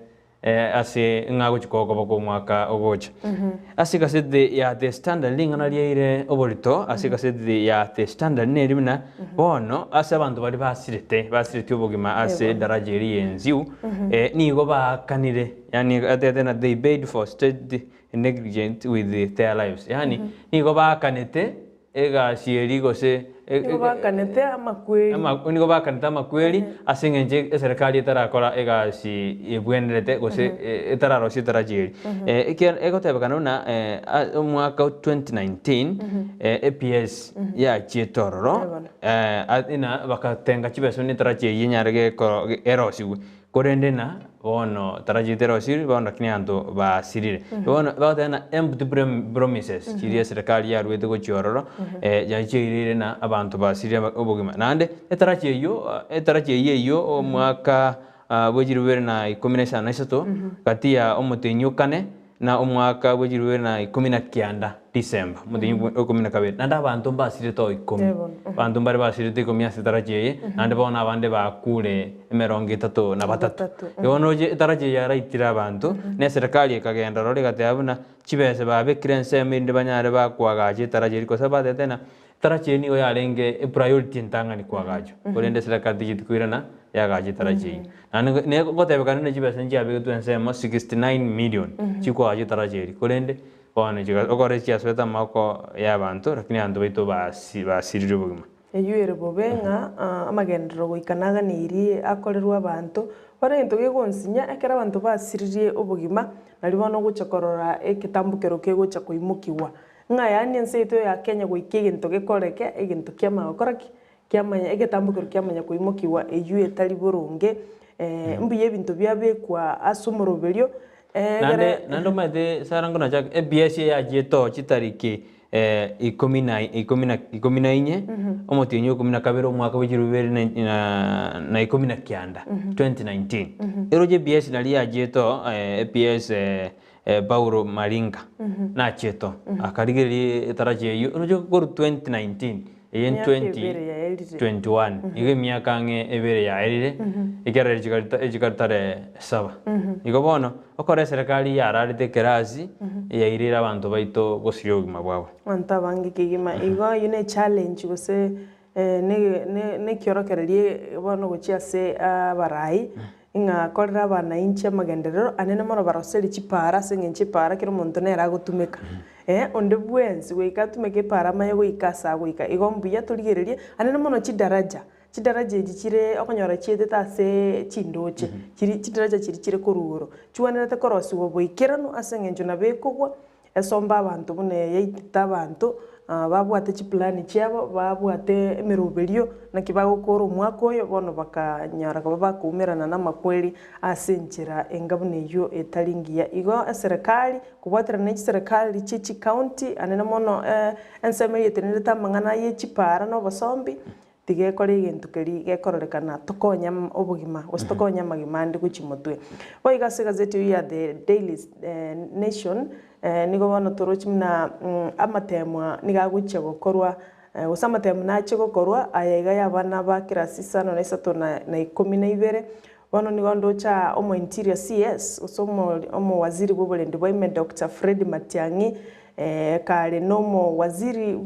ase ngago chikoko boko mwaka ogocha asika sede ya The Standard lingana liire oborito asika sede ya The Standard ne rimina bono ase abantu bari basirite obogima ase daraja rienziu nigo bakanire yani atete they paid for state negligent with their lives yani nigo bakanete ega sierigo se nigo bakanete amakweli asingenje serikali itarakora ega si ebwenderete gose itararo si tarajiri egotebekana na mwaka 2019 APS ya chitororo ina bakatenga chibeso ni taraje yinyarege erosiwe korende na bono tarajitero siri bono kinyanto ba sirire bono batana empty promises chiri serikali ya rwete go chiororo ya chirire na abantu ba sirire obugima nande etaraje yo mwaka bwejiri 2013 kati ya omutenyukane na umwaka bwejirwe na 19 December mutinyi 12 nanda abantu mbasire to 10 bantu mbare basire te 10 asitaraje nande bona abande bakure 33 yonoje taraje yaraitira abantu ne serikali ikagenda rore gatabuna chibese babekire nseme ndi banyare bakwagaje taraje riko sabate tena taraje niyo yarenge priority ntangani kwagajo urende serikali yitkwirana yagaje taraje ne gotebekana ne chibese njabe nseme 69 million chikwaje taraje riko urende bone jiga okore chiasweta mako y'abantu lakini andu baito basirire bugima eyuere bobenga amagendero goikanaga niri akorerwa abantu bare into gegonsinya ekera abantu basiririe obugima nari bono guchakorora ekitambukero kegocha kuimukiwa nga yani nseito ya Kenya goikege into gekoreke eginto kiama okoraki kiamanya ekitambukero kiamanya kuimukiwa eyue tali burunge mbuye ebinto byabekwa asumoroberio nando mate sarango na chak EBS ya jeto chitariki 19 omotinyo 12 mwaka w'ijirubere na 19 2019 ero EBS nali ya jeto EBS Paulo Maringa na cheto akarigeri taraje yu no koru 2019 yen 2021 ige miaka nge ebere ya erire igere jikartare saba igo bono okore serikali yararite kerasi yairira abantu baito gosiyo gima bwabo anta bangi kigima igo yune challenge gose ne kyorokererie bono gochia se barai inga korera abana inche magenderero anene mono baroseri chipara sengenche para kiro muntu nera gutumika onde bwenzi wikatumeke para maye goikasa goika igombuya turigererie anene mono chidaraja chikire okonyora chiete tase chindoche chidaraja chiri korugoro chuanerete korosi boikirano asengenjo na bekogwa esomba abantu bune yaitita abantu babwate chiplani chiabo babwate emeruberio nakibagokora omwaka oyo bono bakanyara kaba bakumerana na makweli asenchera engabune yo etalingia igo serikali kubwatira ne serikali chichi county anene mono enseme yetenere tamangana ye chipara no basombi tige kore igintu keri gekororekana tokonya obugima ostokonya magimande kuchimotwe boigase gazeti ya the Daily Nation nigo bono torochimna amatemwa nigaguche gokorwa usamatemu nache gokorwa ayaiga yabana ba kirasi sano na isato na 12 bono nigo ndocha omo interior CS omo waziri bobolende boime Dr. Fred Matiang'i kale nomo waziri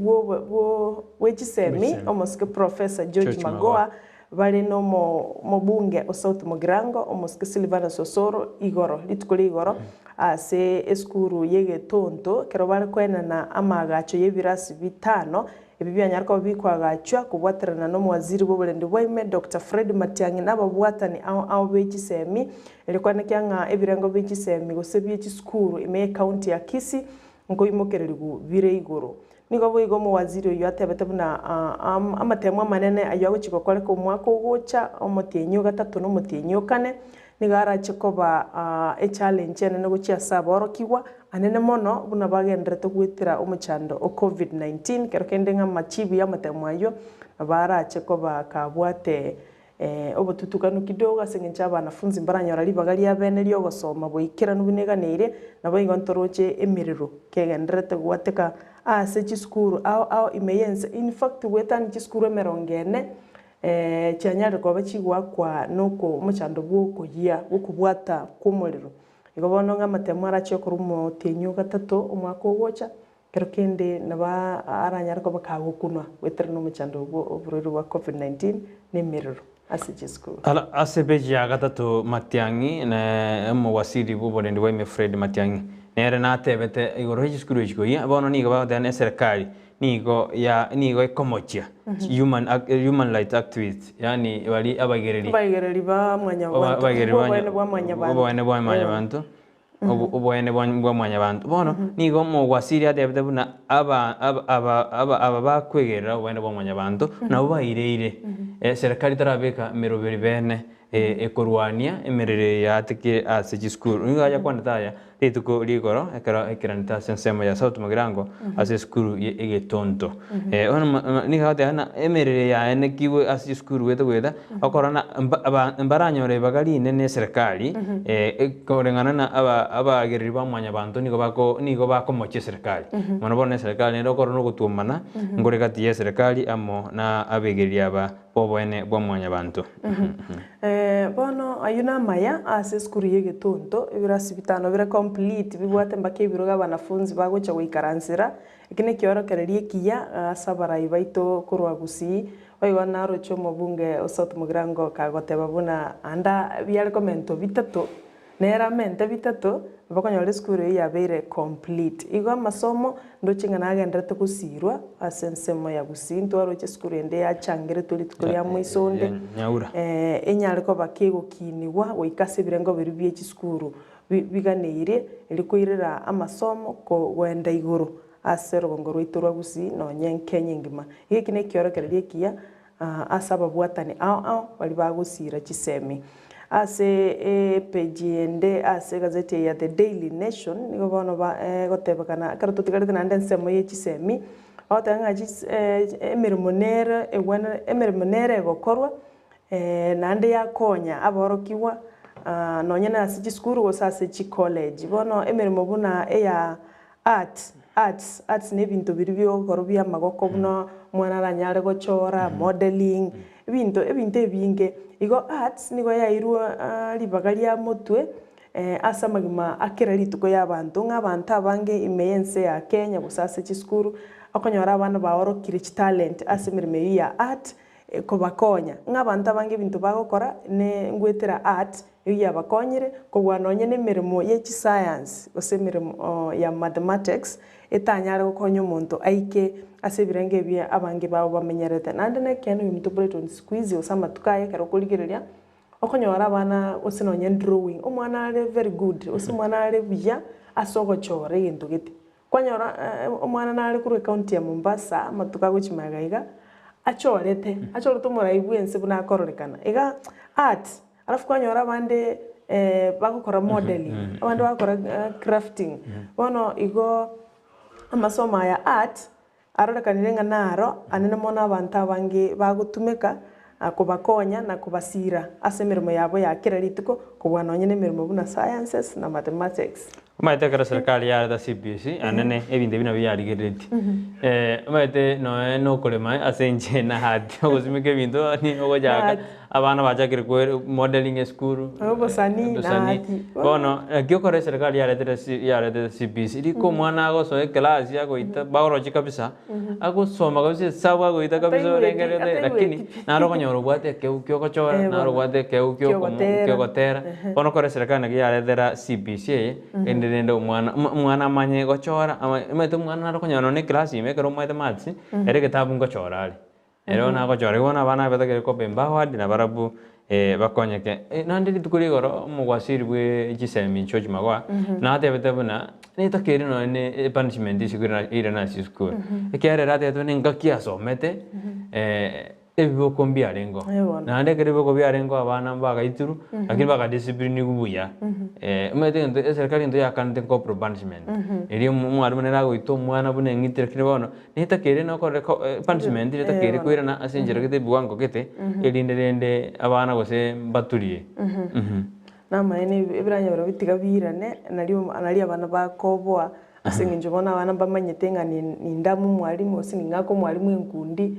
wechisemi omoske Professor George Magoha bali nomo bunge o South Mugirango omoske Silvana Sosoro igoro litukuli igoro ase eskuru yege tonto kero bali kwenana amagacho yebirasi bitano ebibya nyarko bikwagachwa kubwaterana no mwaziri bobolende boime Dr. Fred Matiang'i nababwatani au bechisemi ilikuwa nekyanga ebirengo bechisemi gosebye chiskuru ime county ya Kisii ngo imokererigu bire igoro nigo boigo mu waziri oyo atebete buna amatemwa manene ayo gukikokore ko mwaka ugocha omotienyo gatatu no motienyo kane nigara chikoba challenge nene guchia saboro kiwa anene mono buna bagenderete gwitira omuchando o COVID-19 kero kende nga machibi ya matemwa ayo bara chikoba kabwate obotutukanu kidogo asengencha abanafunzi mbaranyora libagali abene lyo gosoma boikira nubineganire nabo igontoroche emiriro kegenderete gwateka ase chiskuru au imeyense in fact wetani chiskuru emerongene cyanyare kwa bachigwa kwa noko muchando bwoko ya bukubwata kumuriro igobono nga matemara cyo kurumo tenyo gatatu umwaka wocha kero kende naba aranyara kwa bakagukunwa wetere no muchando bwo wa COVID-19 nemiriro ala asebeji ya gatatu Matiang'i na wasiri bobolende boime Fred Matiang'i nere na tebete igoro hiskuru ichiko ya bono nigo ba dane serikali nigo ekomochia human rights activists yani bali abagereri ba mwanya bantu oboene bwa mwanya bantu bono nigo mo wasiri atebete buna aba bakwegerera oboene bwa mwanya bantu nabo bayireire serikali tarabeka meroberi bene ekorwania emerere yatike ase chiskuru niga ya kwanda taya rituko rigoro ekiranita sensemo ya South Magirango ase skuru egetonto ona niga hate hana emerere ya ene kiwe ase skuru wetha okorana mbaranyore bagari nene serikali korengana na abagereri bamwanya bantu nigo bakomoche serikali mono bone serikali ndo korona gutumana ngore gati ya serikali amo na abegereri aba boboene bamwanya bantu bono ayuna maya ase skuru yegetonto ibirasi bitano bira complete bibwate mbake ibiroga banafunzi bagocha goikaransira ikine kiorokererie kiya asabarai baito kurwa gusi oigona rocho mobunge South Magirango kagoteba buna anda byari komento bitatu nera mente bitatu bakonyore skuru yabeire complete igo amasomo ndochinga nagendete kusirwa asensemo ya gusinto aroche skuru ende yachangire tulitukoria mwisonde nyaura enyare ko bakego kiniwa goikase birengo biri bye skuru biganeire ilikoirera amasomo ko wenda iguru asero bongoro iturwa gusi no nyenkenya ngima iki ne kiorokererie kiya asaba bwatani bali bagusira chisemi ase page ende ase gazeti ya The Daily Nation nigo bono gotebakana karoto tigarete nande nsemo ye chisemi otanga emirmonere gokorwa nande yakonya aborokiwa nonye na ase chiskuru gosase chi college bono emirimo buna eya arts ne bintu biri byo gorobya magoko buno mwana aranyare gochora modeling ebintu ebinge igo arts nigo yairwa libagari ya mutwe asa magima akira rituko y'abantu nk'abantu abange imeyense ya Kenya gusase chiskuru akonyora abana baorokire chi talent ase mirime ya art ko bakonya nk'abantu abange bintu bagokora ne ngwetera art ya bakonyire ko gwanonye ne mirimo ye chi science ose mirimo ya mathematics etanyare gukonya umuntu aike ase birenge bya abange babo bamenyerete nande ne keno umuntu Brighton squeeze osama tukaye karo kuligereria okonyora abana osinonye drawing omwana ari very good osimwana ari bya asogo chore into gete kwanyora omwana nari kuri county ya Mombasa matuka guchimagaiga achorete muraibu ense buna kororekana iga art alafu kwanyora bande bagukora modeling abandi bakora crafting bono igo amasoma ya art arorekanire naro anene mona abantu abange bagutumeka kubakonya na kubasira ase mirimo yabo ya kira rituko kubwanonye ne mirimo buna sciences na mathematics maite kara serikali ya da CBC anene ebinde bina byarigereti maite no kolema asenje na hati ogozimike bintu ni ogojaga abana bajakire ko modeling school obosani na bono gyokore serikali ya da CBC liko mwana ago so class ya goita biology kabisa ago soma kabisa sawa goita kabisa orengere lakini naro konyoro bwate kyo kochora naro bwate kyo gotera bono kore serikali ya da CBC nende umwana manye gochora amete umwana naro konyano ne class ime kero maite matsi ere kitabu ngochora ali ero na gochora bona bana beta ko bemba wadi na barabu bakonyeke nandi litukuri goro mugwasiri bwe gisemi choji magwa na ate beta buna ne takeri no ne punishment isigura ira na school ekere rate to ne ngakia so mete ebibo kombia rengo na ande kere bibo rengo abana mbaga ituru lakini baga discipline gubuya umete ndo serikali ndo yakante ko punishment eri mwarimu nera goito mwana bune ngitire kire bono nita kere no ko punishment nita kere ko irana asenjera kete buwango kete elinde abana gose baturie na maene ibiranya baro bitiga birane nari abana bakoboa asenginje bona abana bamanyete ngani ndamu mwarimu osingako mwarimu enkundi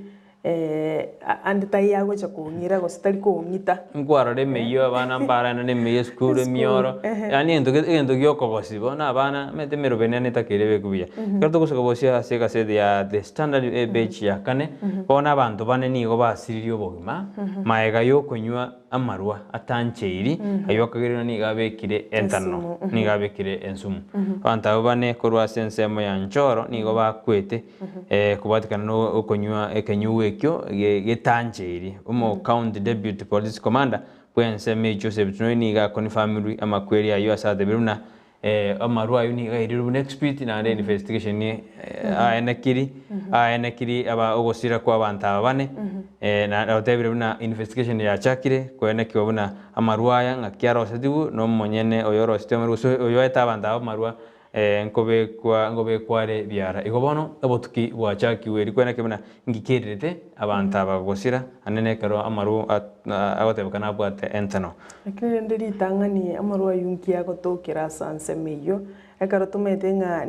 andi tayago chakunyira gositari kunyita ngwaro de meyo abana mbara na meyo school mioro yani endo gyoko bosibo na abana mete mero benene takirebe kubiya karto kusoka bosia seka sede ya the standard page ya kane bona abantu bane nigo basiririo bogima maega yo kunywa amarwa atancheiri ayokagirino ni gabekire entano ni gabekire ensumu abantu bane korwa sensemo ya nchoro nigo bakwete kubatikana no kunywa ekenyuwe ekyo getancheiri umo county deputy police commander bwense me Joseph Tnoi ga confirm amakweri ayo asade biruna amaru ayu ni gairiru next bit na investigation ni aenekiri aba ogosira kwa abantu abane na otebire buna investigation ya chakire kwenekio buna amaru aya ngakiara osetigu no monyene oyoro system ruso oyo eta abantu amaru ngobe kware biara igobono abotuki bwachaki weri kwenekio buna ngikirite abantu abagosira anene karo amaru agotebekana bwate entano lakini ndiri tangani amaru ayunki agotokira sanse meyo ekaro tumetenga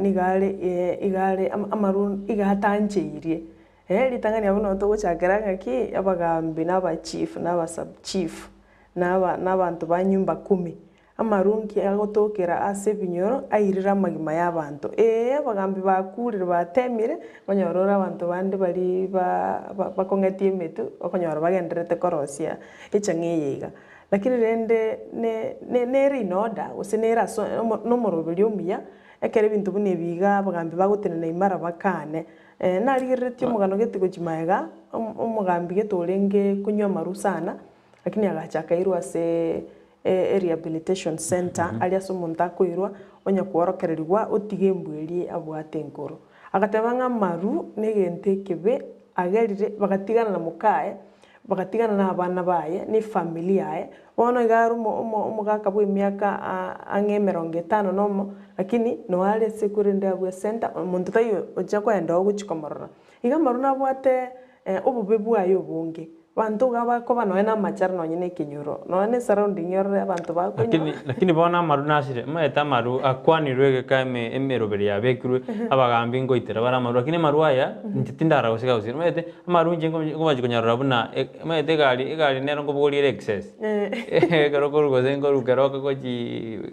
igare amaru igatancheirie litangani abono to gochakera ki abagambi n'aba chief n'aba sub chief n'abantu ba nyumba 10 amarungi agotokera ase binyoro airira magima y'abantu abagambi bakurire batemire banyorora abantu bandi bari bakongetie emetu okonyora bagenderete korosia echang'eyega lakini rende ne rinoda usinera no morobiri omuya ekere bintu bune biga abagambi bagotenena imara bakane narigeretio omugano getigo chimaega omugambi getorenge kunywa maru sana lakini agachakairwa ase rehabilitation center alias omonto akoirwa onya kworokererwa otige mbweri abwate nkoro agatebanga maru negente kebe agerire bagatigana na mukae bagatigana na abana baye ni familia yae bono igaru omugaka bwe miaka ange 50 nomo lakini no ale sekurende abwe center omonto tayo oja kwenda oguchikomorora igamaru nabwate obubebu ayo bunge bantu gabako bano na machar no nyine kinyuro no ne surrounding yore abantu bako lakini bona maru nasire maeta maru akwanirwe kame emeroberi yabekirwe abagambi ngoitera bara maru lakini maru aya ntitindara gosiga usire maete maru nje ngomaji konyarura buna maete gali nero ngobogolire excess garo gorugo zengo rugaroka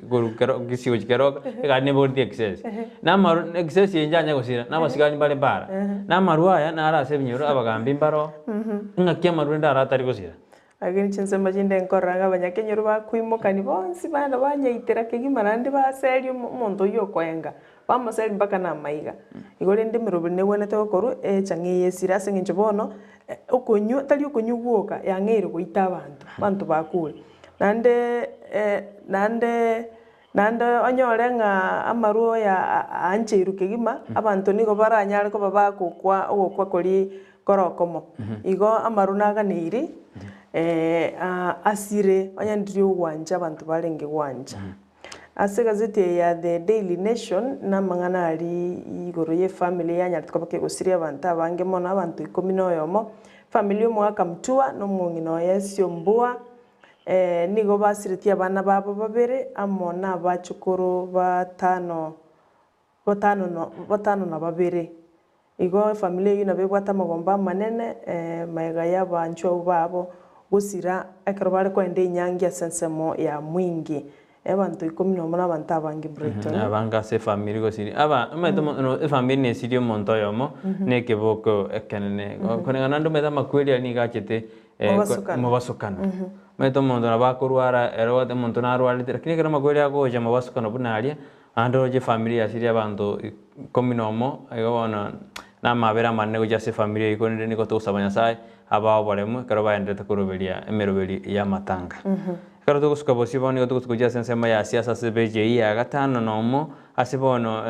gorukero gisigo gikaroka gali ne bodi excess na maru excess yenjanya gosira na basigani bale bara na maru aya na ara sebinyuro abagambi mbaro ngakia maru ndara atari gosira ageni chense majinde nkoranga abanyakenyoro bakwimukani bonsi bana banyaitera kigima nandi baseri omonto yokwenga bamuseri mpaka na maiga igore ndi mirobiri negwenete gokoru chang'eye sirase ngincho bono okonyu tali okonyu gwoka yang'eire goita bantu bakure nande onyore nga amaru ya ancheiru kigima abantu nigo baranyare ko babakokwa ogokwa kori korokomo igo amaru naganiri asire onyandiri ogwanja abantu barenge gwanja ase gazeti ya The Daily Nation na mangana ari igoro ye family yanyarite ko bakegosiria abantu abange mona abantu 11 family omwaka mtua no mungino yesio mbua nigo basiritie abana babo babere amona abachukuru batano na babere igo familia yuna bebwata magomba manene maega y'abancho babo gusira ekero bari kwende inyangi ya sensemo ya mwingi abantu 11 abantu abangi Brighton abanga se family gosiri aba no family ne sirio monto yomo ne keboko ekenene konenga nando meta makweli ni gachete mubasukana meto mondo na bakurwara ero de monto na arwali lakini kera makweli ago je mubasukana bunalia ando je family ya siria abantu 11 egona na mabera manne goja se familia ikonde niko to sabanya sai aba baremu karo baendete kuroberia emeroberi ya matanga karo to kusuka bosi boni to kusuka sensema ya siasa sebeje ya gatano nomo asibono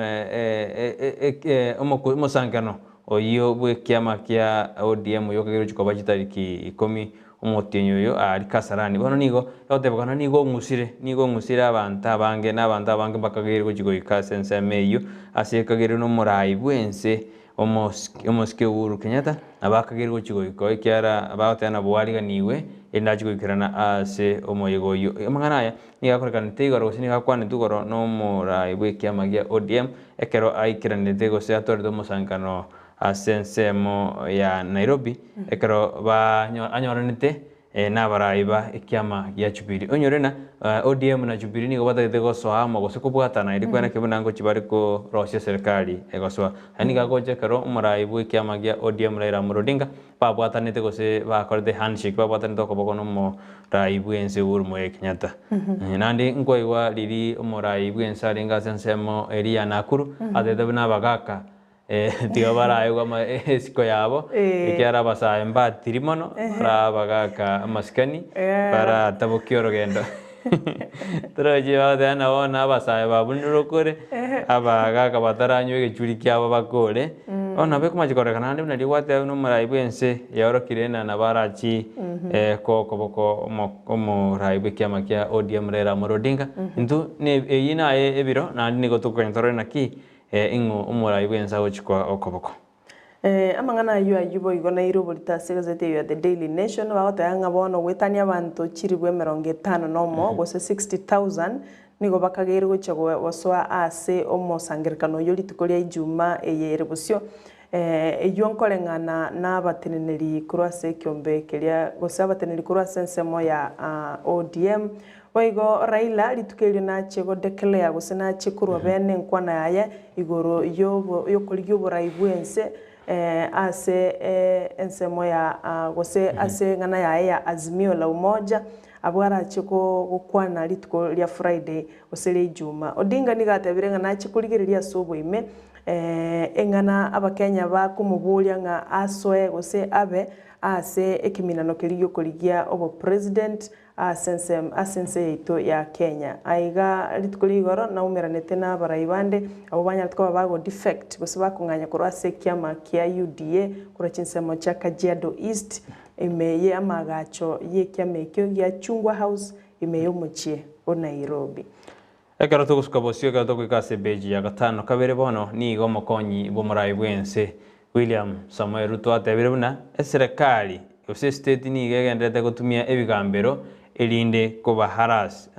omosangano oyo bwe kiama kia ODM yo kagero chikoba chitariki 10 omotenyo yo ari kasarani bono nigo yotebakana nigo ngusire abantu abange n'abantu abange bakagero chiko ikasensema yo asekagero no murai bwense omoske Uhuru Kenyatta abakagirwa chigoiko ikiara abatana bwariga niwe endachigikirana ase omoyigoyo amangana aya nigakorekana tegoro sini gakwane tugoro no mura ibwekiama gia ODM ekero aikiranete gose atordo mosankano asensemo ya Nairobi ekero anyoranete nabaraiba ikiama gia Jubilee onyorena ODM na Jubilee nigo batagete gosoa mogose kubwatana iri kwena kibunango kibari ko rosya serikali egosoa ani gagoje karo umuraibu ikiama gia ODM Raila Odinga babwatanete gose bakorete handshake babwatanete okoboko no mo raibu ense Uhuru Kenyatta nandi ngoiwa riri umuraibu ensa ringa sensemo eria Nakuru atete bina bagaka tiga barayo gama esiko yabo ikiara basa emba tirimono para bagaka maskani para tabukio rogendo Turaje badana bona abasaye babunirokore abaga bataranyo gicuri kyabo bakore ona be kumagikorekana ndi nari wate no marayi bwense yorokire na barachi ko koboko omo rayi kyamakia ODM rera morodinga ndu ne yina ebiro na ndi nigo tukwentorera naki ingo umurayi bwensa ochikwa okoboko amangana ayubo igona irobo litasegazete ya the Daily Nation bagotayanga bono gwetania abantu chiribwe 50 nomo gose 60,000 nigo bakagere gocha goswa ase omosangirikano yo litukoria ijuma eyerebusio eyo nkorengana n'abateneneri kurase kyombe kelia gose abateneneri kurase nsemo ya ODM oigo Raila litukerio na chego declare gose na chikurwa bene nkwana yaye igoro yo koligyo boraibwense ase ensemo ya gose ase ngana ya azimio la umoja abwara chiko gukwana lituko lya Friday gose le Juma Odinga nigatebire ngana chikuligiriria sobo ime engana abakenya bakumubulia nga asoe gose abe ase ekiminano keliyo koligia obo president asense ito ya Kenya aiga litukuligoro na umeranete na baraibande abo banyatko bago defect gose bakunganya kurase kyama kya UDA kura chinsemo cha Kajiado East imeye amagacho ye kyamekyo ya Chungwa House imeyo muchie o Nairobi ekero tuguskabosio ekero tukwikase beji ya gatano kabere bono nigo mokonyi bomurayi bwense William Samuel Ruto atebire buna eserikali gose state nigegendete gutumia ebigambero elinde koba haras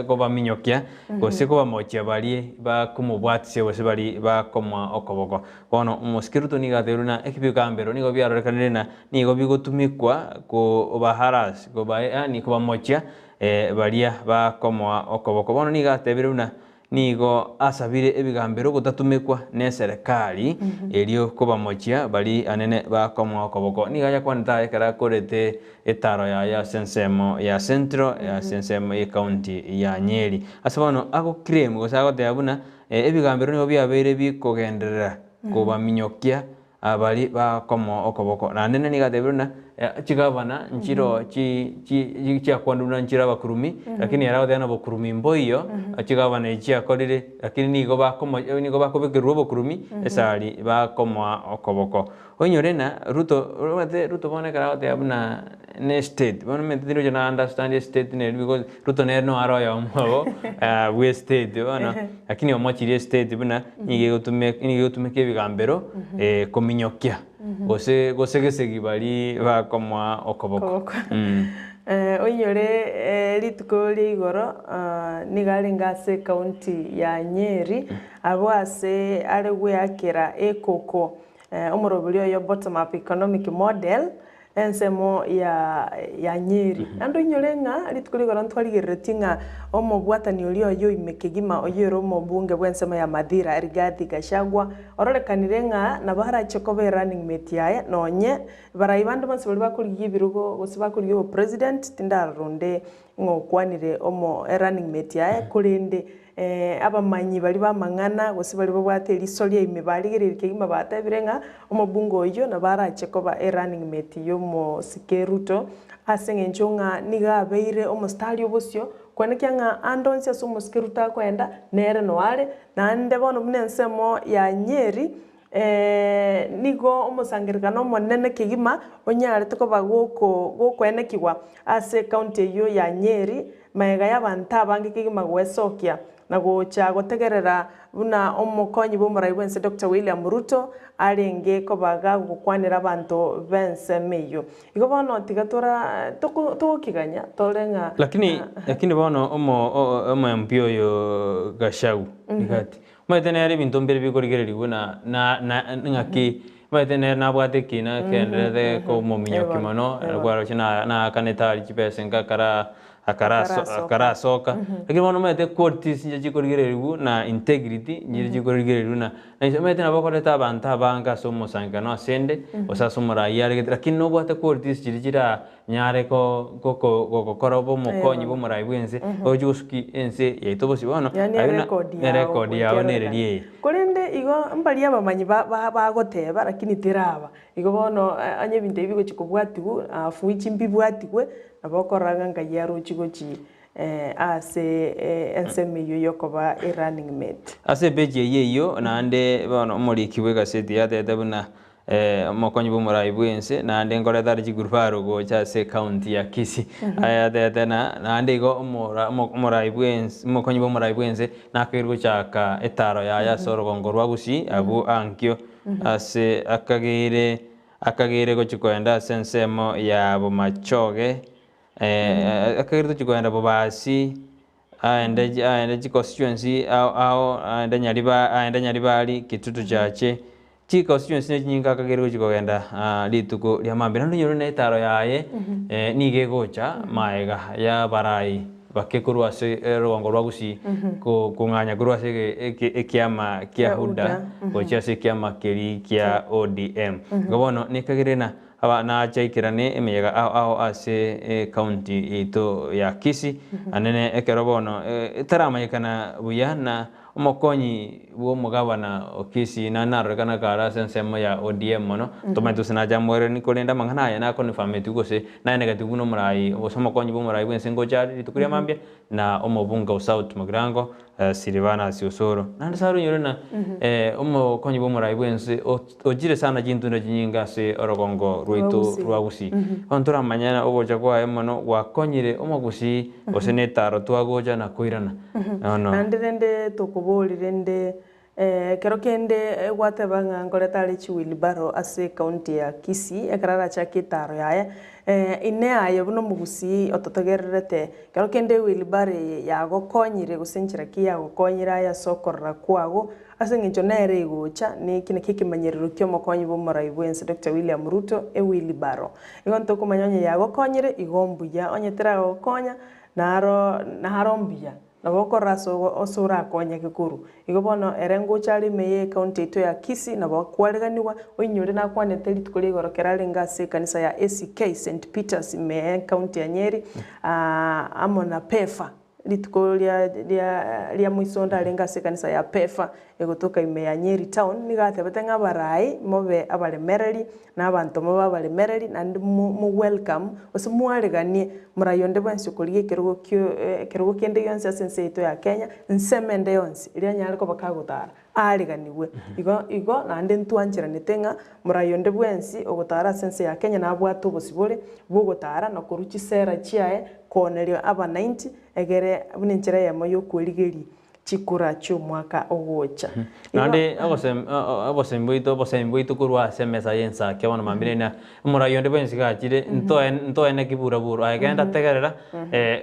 koba minyokia gose koba mochia bali ba kumubwatse gose bali ba komwa okoboko bono umuskiruto nigateruna ekibigambero nigo byarorekanirena nigo bigotumikwa ko oba haras koba yani koba mochia baria ba komwa okoboko bono nigatebiruna nigo asabire ebigambero gutatumikwa ne serikali elio koba mochia bali anene ba komwa okoboko niga kwanta ekara korete etaro ya sensemo ya centro ya sensemo ya county ya Nyeri asabano ago claim gosago tebuna ebigambero nigo byabere bikogenderera koba minyokia abali ba komwa okoboko na nene nigatebiruna chigabana nchiro chi akwanduna nchira bakurumi lakini yarao dena bakurumi mboyo chigabana chi akorire lakini nigo bakobekirwa bakurumi esali bakomwa okoboko onyorena Ruto bone karao te abuna ne state bone metiro jana understand state ne because Ruto ne no aro ya mwo we state bana lakini omochire state buna nige gutume kebigambero kominyokia gose gesegi bali bakomwa okoboko onyore lituko ligoro nigalingase county ya Nyeri abo ase ale gwakira ekoko omorobulio yo bottom up economic model ensemo ya Nyeri ando nyorenga litukuligoro ntwaligeretinga omobwatani olio yo imekegima oyero mobunge bwensemo ya Madira Rigathi Gachagua ororekanirenga na bahara chokobe running mate yaye nonye baraibando manse bali bakuriye birugo gose bakuriye president tindarunde ngokwanire omo running mate yaye kulinde abamanyi bali bamangana gose bali babwate lisolia imebaligerere kegima batabirenga omobungo oyo na barachekoba running mate yo mo Sikeruto asengenjonga niga beire omostali obosio kwanekya nga andonsia somo Sikeruto kwenda nere noale na ndebono munensemo ya Nyeri nigo omosangirikano monene kigima onyare tukoba gokwenekigwa ase county yo ya Nyeri maega y'abantu abange kigima gwesokia na gocha gotegerera buna omukonyi bomurayi bwense Dr. William Ruto arenge kobaga gukwanira abantu bense meyo igo bono tigatora tukiganya tolenga lakini bono omo mpio yo Gachagua igati maitene ari bintu mbere bikorigereri na ngaki maitene na bwate kina kendere ko mominyo kimono rwaro china na kanetari chipesenga akara soka lakini bono mete courtis njikorigereri na integrity njikorigereri na mete na bakoreta abantu abanga somo sangano asende osasomora yare lakini no bwate courtis jirira nyare ko korobo mokonyi bomurayi bwense ojuski ense yaitobosi bono ayina record yawe nererie kurende igo mbali abamanyi bagoteba lakini tiraba igo bono anye binte bigo chikobwatigu afuichi mbibwatigwe abakoraga ngayaro chigochi ase enseme iyo yokoba running mate ase beje yeyo nande bono muri kiwe gaseti yatete buna mokonyi bumurai bwense nande ngore tari chigurufaro go chase county ya Kisii ayatete nande go umurai bwense mokonyi bumurai bwense nakirgo chaka etaro ya sorogongo rwagusi abu ankyo ase akagire go chikwenda sensemo ya bumachoge akagire chikwenda bubasi aende constituency aende nyaribali kitutu chache chi constituency ne nyinga kagero chikogenda lituko lya mambe nando nyoro ne taro yaye nige gocha maega ya barai bakekuru ase rongo rwagusi kunganya kurwase ekiama kia huda gocha se kiama keri kia ODM gobono nikagirena aba na chaikirane emeyega ao ase county ito ya Kisii anene ekerobono taramanyikana buyana umukonyi wo mugabana Kisii na narrekana kara sensemo ya ODM mono tomato sina jamore ni kolenda mangana ya na confirm tugose na negative no murai osoma konyi bo murai bwense ngojari tukuria mambia na omobunga South Mugrango Silvana Siosoro nandi saru yorena umukonyi bo murai bwense ojire sana jintu na jinyinga se orogongo ruito rwagusi ontora manyana ogoja kwa emono wakonyire omogusi osenetaro twagoja na koirana no nandende tokubolirende kero kende gwatebanga ngoretari chiwilibaro ase county ya Kisii ekarara chakitaro yaye ine ayo buno mugusi ototogererete kero kende wilibare yago konyire gusenchira kiyago konyira ya sokorra kwago ase ngincho nere igocha ni kine kikimanyerero kyo mokonyi bo murai bwense Dr. William Ruto wilibaro igonto kumanyonye yago konyire igombuya onyetera gokonya naro mbuya naboko raso osura konya kikuru igobono erengo chali meye county to ya Kisii nabo kwaleganiwa oinyore na kwanete litukole gorokera lengase kanisa ya ACK St Peters me county ya Nyeri amona pefa litukolia lia muisonda lengase kanisa ya pefa egotoka ime ya Nyeri town nigate batenga barai mobe abalemereri na abantu moba abalemereri nandi mu welcome osimwaleganie murayonde bwansi kolie kerugo kende yonse sense ito ya Kenya nsemende yonse ilia nyaliko bakagutara aliganiwe igo nandi ntwanjira nitenga murayonde bwansi ogutara sense ya Kenya na bwatu bosibole bugutara no kuruchi sera chiae konelio aba 90 egere buninchira ya moyo kweligeri chikura cy'umwaka ogocha nande abosembuito kurwa semesa Ensakia wana mambirena murayonde bwensi gachire ntoene kibura agenda tegerera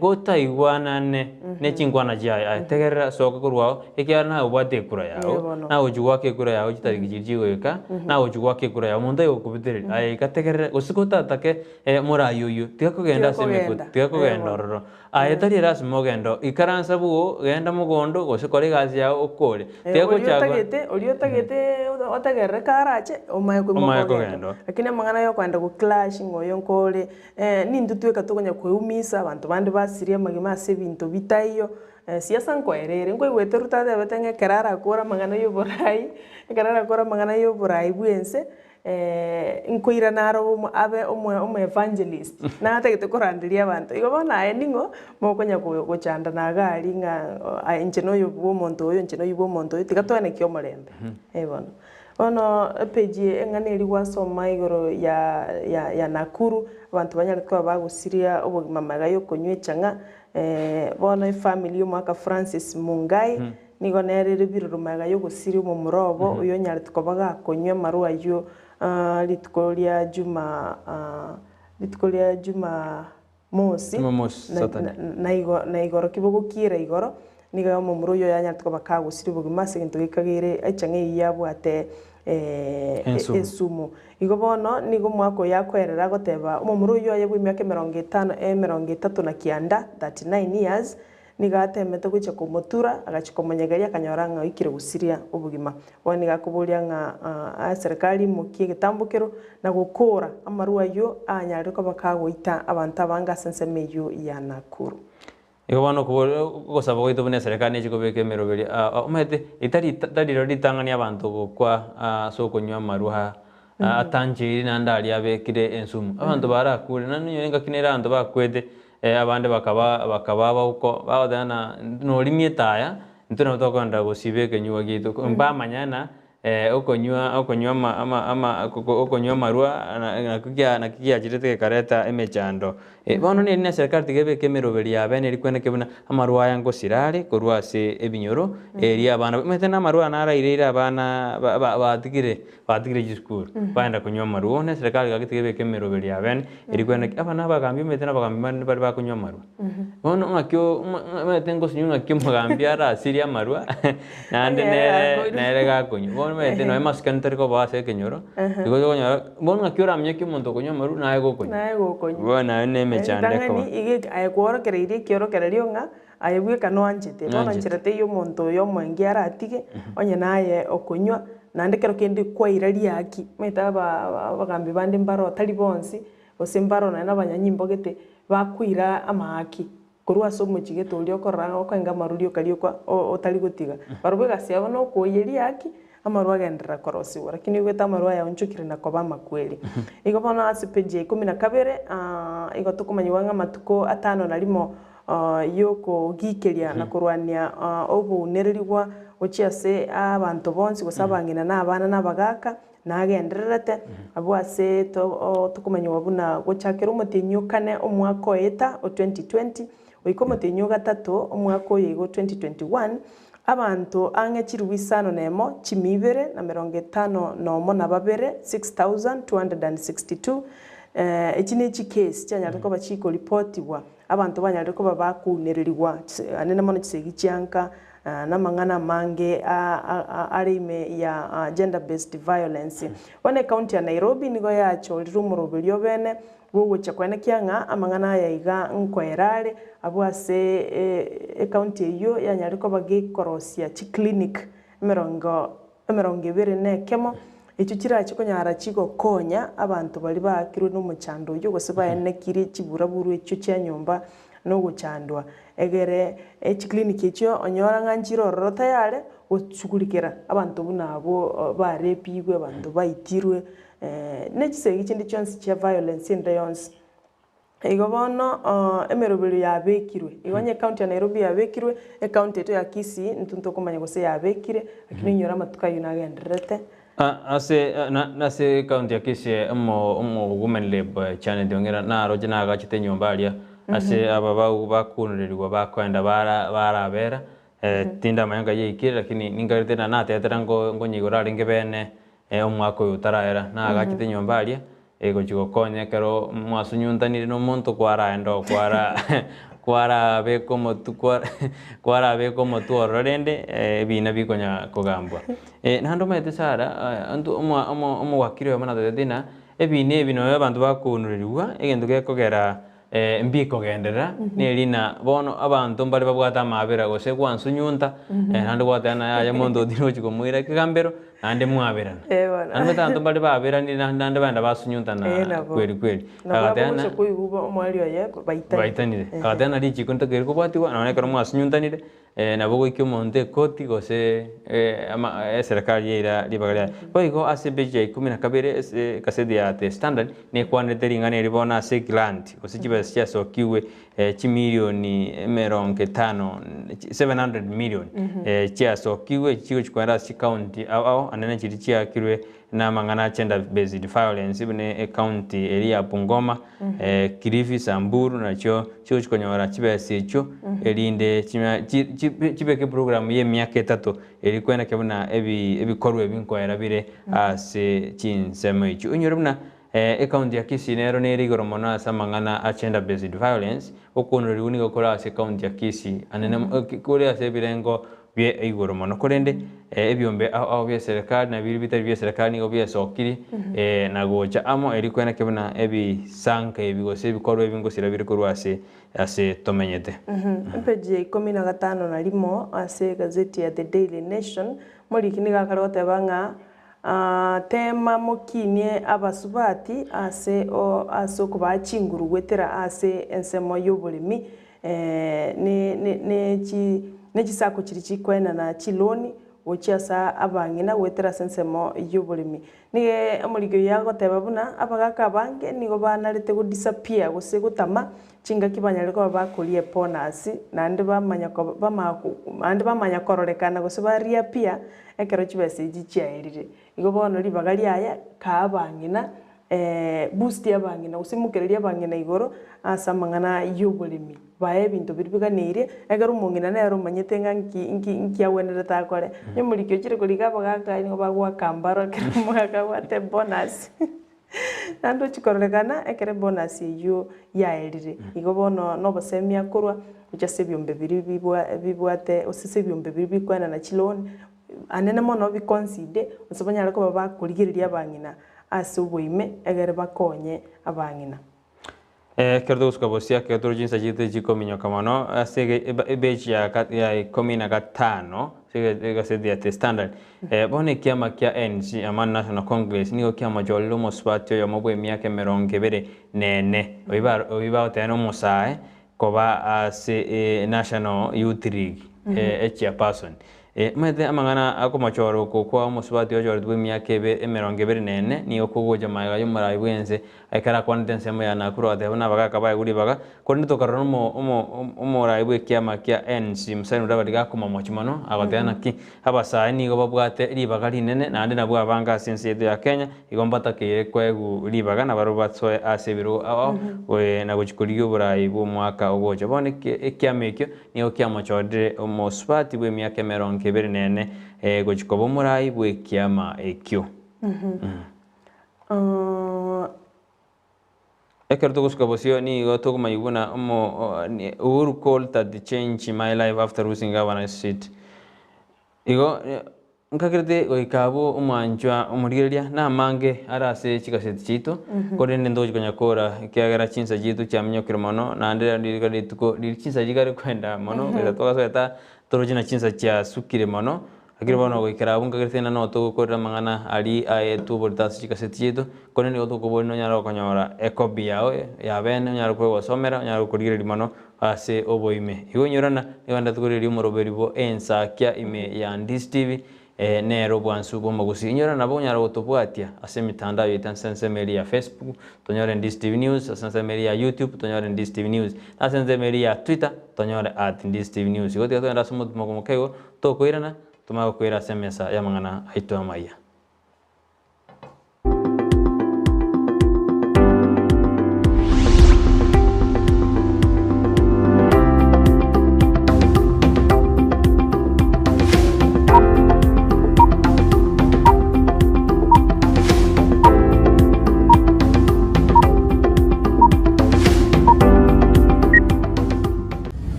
gotaigwana ne chingwana jaya tegerera soka kurwa ekyara na ubate kura yao na ujugwa ke kura yao chitariki chijiweka na ujugwa ke kura yao munde yokubitirira gategerera gusikota take murayoyo tikakugenda semeko tikakugenda roro ayetari rasmo gendo ikaransa bugo genda mugondo gosikore gazi yao okore teko chagwa oliotagete otagerre karache omayekogendo lakini mangana yo kwanda ku clash ngoyo nkole nindutweka tukonya kweumisa abantu bandi basiria magima ase bintu bitayo siasa nkwerere ngo igwete rutate betenge kerara kora mangana yo borai kerara kora mangana yo borai bwense nkoira naro abe omo evangelist na ategete korandiria abantu igobona eningo mokonya gochanda na gari nga encheno yo bomonto oyo encheno yo bomonto oyo tigatwane kyo morembe ono page engane eri wasoma igoro ya Nakuru abantu banyarikwa bagusiria obugima magayo konywechanga bona family y'umwaka Francis Mungai nigo nerere biruru magayo gusiri mu murobo uyo nyaritko baga konywe marua yo litkolia juma mosi na igoro kibogo kira igoro niga mu muro yo yanyartko bakagusiri bugima seginto gikagire echange yabwate ensumu igobono nigo mwako yakwerera goteba mu muro yo yebwe imyaka 50 na kianda 39 years nigatemete gucha kumutura agachikomanyagaria akanyoranga ikire gusiria ubugima wani gakuburia nga serikali mukie gitambukiro na gukura amarua yo anyariko bakagoita abantu abanga senseme yo ya Nakuru igobano gosaba goito bune serikali chikobeke meroberi omete itari ritangania abantu gokwa sokonywa maruha atanjiri nandali abekire ensumu abantu barakure nanyo ninga kinera abantu bakwete abande bakaba uko baodana no limietaya ntuna tokonda gosibe kenywa gitu mba manyana okonywa marua nakigia jirete kareta emechando bono ni na serikali tigebe kemeroberi abene rikwene kebuna amarua yango sirari korwa se ebinyoro eri abana metena marua nara irira abana batigire school baenda kunywa marua ne serikali gakitigebe kemeroberi abene rikwene abana bagambi metena bagambi bari bakunywa marua bono ngakyo metengo sinyunga kimugambia ara siria marua nande nere gakunywa bono metena emaskan teriko base kenyoro digo nyara bono ngakyo ramye kimonto kunywa marua nae gokunywa bona ne mechande ko ige ayekworokera irie kiorokererio nga ayebweka no anjete bono nchirete yo muntu yo mwengi aratige onye naye okunywa nandekero kende kwairari yaki meta bagambi bande mbaro tari bonsi osimbaro na abanyanyimbo gete bakwira amaki korwa so mujige toli okoranga okwenga marurio kali kwa otali gutiga barubega siabo no koyeri yaki amarwa gendera korosi lakini gweta marwa ya onchukire na koba makweli igo bona asipeje 12 igo tukumanywa matuko 5 na limo yoko gikeria na kurwania obunererigwa ochiase abantu bonsi gusabangina na abana nabagaka nagendererete abwase tukumanywa buna gochakera umutinyukane omwako eta 2020 oikomotinyo gatatu omwaka oyigo 2021 abantu ang'echirwisano nemo chimibere na 50 nomo na babere 6262 echine chikesi chanyariko bachiko reportibwa abantu banyariko bakunererigwa anene mono chisegi chianka na mangana mange arime ya gender based violence one county ya Nairobi nigo yacho rirumurobelio bene wogocha kwena kianga amangana yaiga nkwerare abwase county iyo yanyariko bagikorosia chi clinic emerongo ibere nekemo echo kirachi konyara chiko konya abantu bali bakirwe n'umuchando yo gose bayenekire chiburaburu echo cya nyumba no guchandwa egere echi clinic echo onyora nganjiro rorota yare ochukulikira abantu bunabo barepigwe abantu baitirwe nechisegi chindi chonsi cha violence in the yons igo bono emerobero yabekirwe igonye county ya Nairobi yabekirwe county to ya Kisii ntunto kumanya gose yabekire lakini nyora matuka yunagenderete nase county ya Kisii mo women lab chane diongera na roje na gachite nyomba alia ase ababa bakunererwa bakwenda barabera tinda mayanga yikire lakini ningarite na tetera ngo nyigora ringebene omwako utaraera na agachite nyomba alia ego chigokonya kero mwasunyuntanire no muntu kwaraendo kwara beko motu ororende bina bikonya kogambwa nando mete sara antu omo wakire mana dedina ebine bino abantu bakunurirwa egendo gekogera mbiko gendera nelina bono abantu mbali babwata mabera gose kwansunyunta nando gwatana ya mondo dino chikomwira kigambero ande mwaberana ande tanto mbali babera ni nande banda basunyunta na kweli agatana omwali oye baitanire agatana richi kunta geriko bwatiwa naone karo mwasunyuntanire nabo ikyo monte koti gose serikali yera libagala boigo ACBJ 12 kasedi ya the standard ne kwanete ringane ribona se grant gose chiba so kiwe chimilioni 700 million chia so kiwe chigo chikwara si county au anene chiri chia kirwe na mangana gender based violence bine county area Bungoma Kilifi Samburu na chigo chikonyora chibese cho elinde chibeke program ye myaka 3 elikwenda kebuna ebikorwa ebinkwera bire ase chinsema icho unyorumna county ya Kisii nero ne rigoro mona samangana gender based violence okunori unigo kora ase county ya Kisii anene kore ase birengo bye igoro mono korende ebyombe au bye serikali na biri bitari bye serikali nigo bye sokiri na gocha amo elikwena kebuna ebisanka ebigose ebikorwa ebingosira biri korwa ase tomenyete page 15 na limo ase gazeti ya The Daily Nation muri kiniga karote banga tema mokinie abasubati ase kubachinguru gwetera ase ensemo y'oburimi ne chisako chiri chikwena na chiloni gochiasa abang'ina gwetera sensemo y'oboremi nige omorigo yagoteba buna abagaka bange nigo banarete go disappear gose gotama chingaki banyare ko bakorie bonus nande bamanya ko bamanya kororekana gose baria pia ekero chibese chiaerire igo bono ribagari aya ka bang'ina boost y'abang'ina gose mukereria abang'ina igoro asa mang'ana y'oboremi bae ebinto biribiganeirie egero omong'ina nero omanyete nki awenerete akore nyomorikio chire koriga abagaka nigo bagwaka mbaro ekero omogaka gwate bonus nando chikororekana ekere bonus eywo yaerire igo bono nobosemi akorwa gochase ebiombe biri bibwate osese ebiombe biri bikwenana chiloni anene mono bikonside ose banyare koba bakorigereria abang'ina ase oboime egere bakonye abang'ina Kerdo uskabosia ketoro jinsa jite jikominyoka mono ase ebechi ya 15 sege gasedi ya standard bone kiama kia NC Amani National Congress nigo kiama jollo mosbatio yo mobwe miaka 24 oiba oteno mosae koba ase National Youth League chairperson mete amangana akomachoro kwa mosbatio jollo miaka 24 nigo kugoja maiga yomurai bwense aikara kontense mo yana kuro ate bana baga kabaye guri baga konni to karono omurai bwe kiama kia NC musani urabadiga kuma mochimono agoteana ki abasa ni go babwate ribaga rinene nande nabwo abanga sense yetu ya Kenya igombata ke kwegu ribaga na barobatso asebiro aho we na gochikoriyo burai bwo mwaka ogoje bone kiama ekyo nigo kiama chodre omospati bwe miaka 24 gochikobo murai bwe kiama ekyo Ekerto kuskabosio ni goto mayibuna Uhuru called that the change in my life after losing governor seat. Igo nkakirete oikabo umwanjwa umurigeria na mange arase chikaseti chito kore nendo chikanyakora kiagera chinsa jitu chamnyokira mono na ndera ndirigari tuko chinsa jigari kwenda mono toka soeta torojina chinsa cha sukire mono akiri bono goikara bunga kirtena no to korra mangana ali aetu bortas chikaseti jitu kone ni oto kobo no nyaro konyora ekobi yao ya bene nyaro kwe somera nyaro kurigiri mono ase oboime igo nyorana iganda tukuriri moroberi bo Ensakia ime ya Ndizi TV nero bwansu bo magusi nyora nabo nyara otobwatia ase mitandao yitansense meri ya Facebook tonyore Ndizi TV News asense meri ya YouTube tonyore Ndizi TV News asense meri ya Twitter tonyore @Ndizi TV News igo to ndasumu tumokomokego to koirana tumago koira semesa ya mangana aito amaya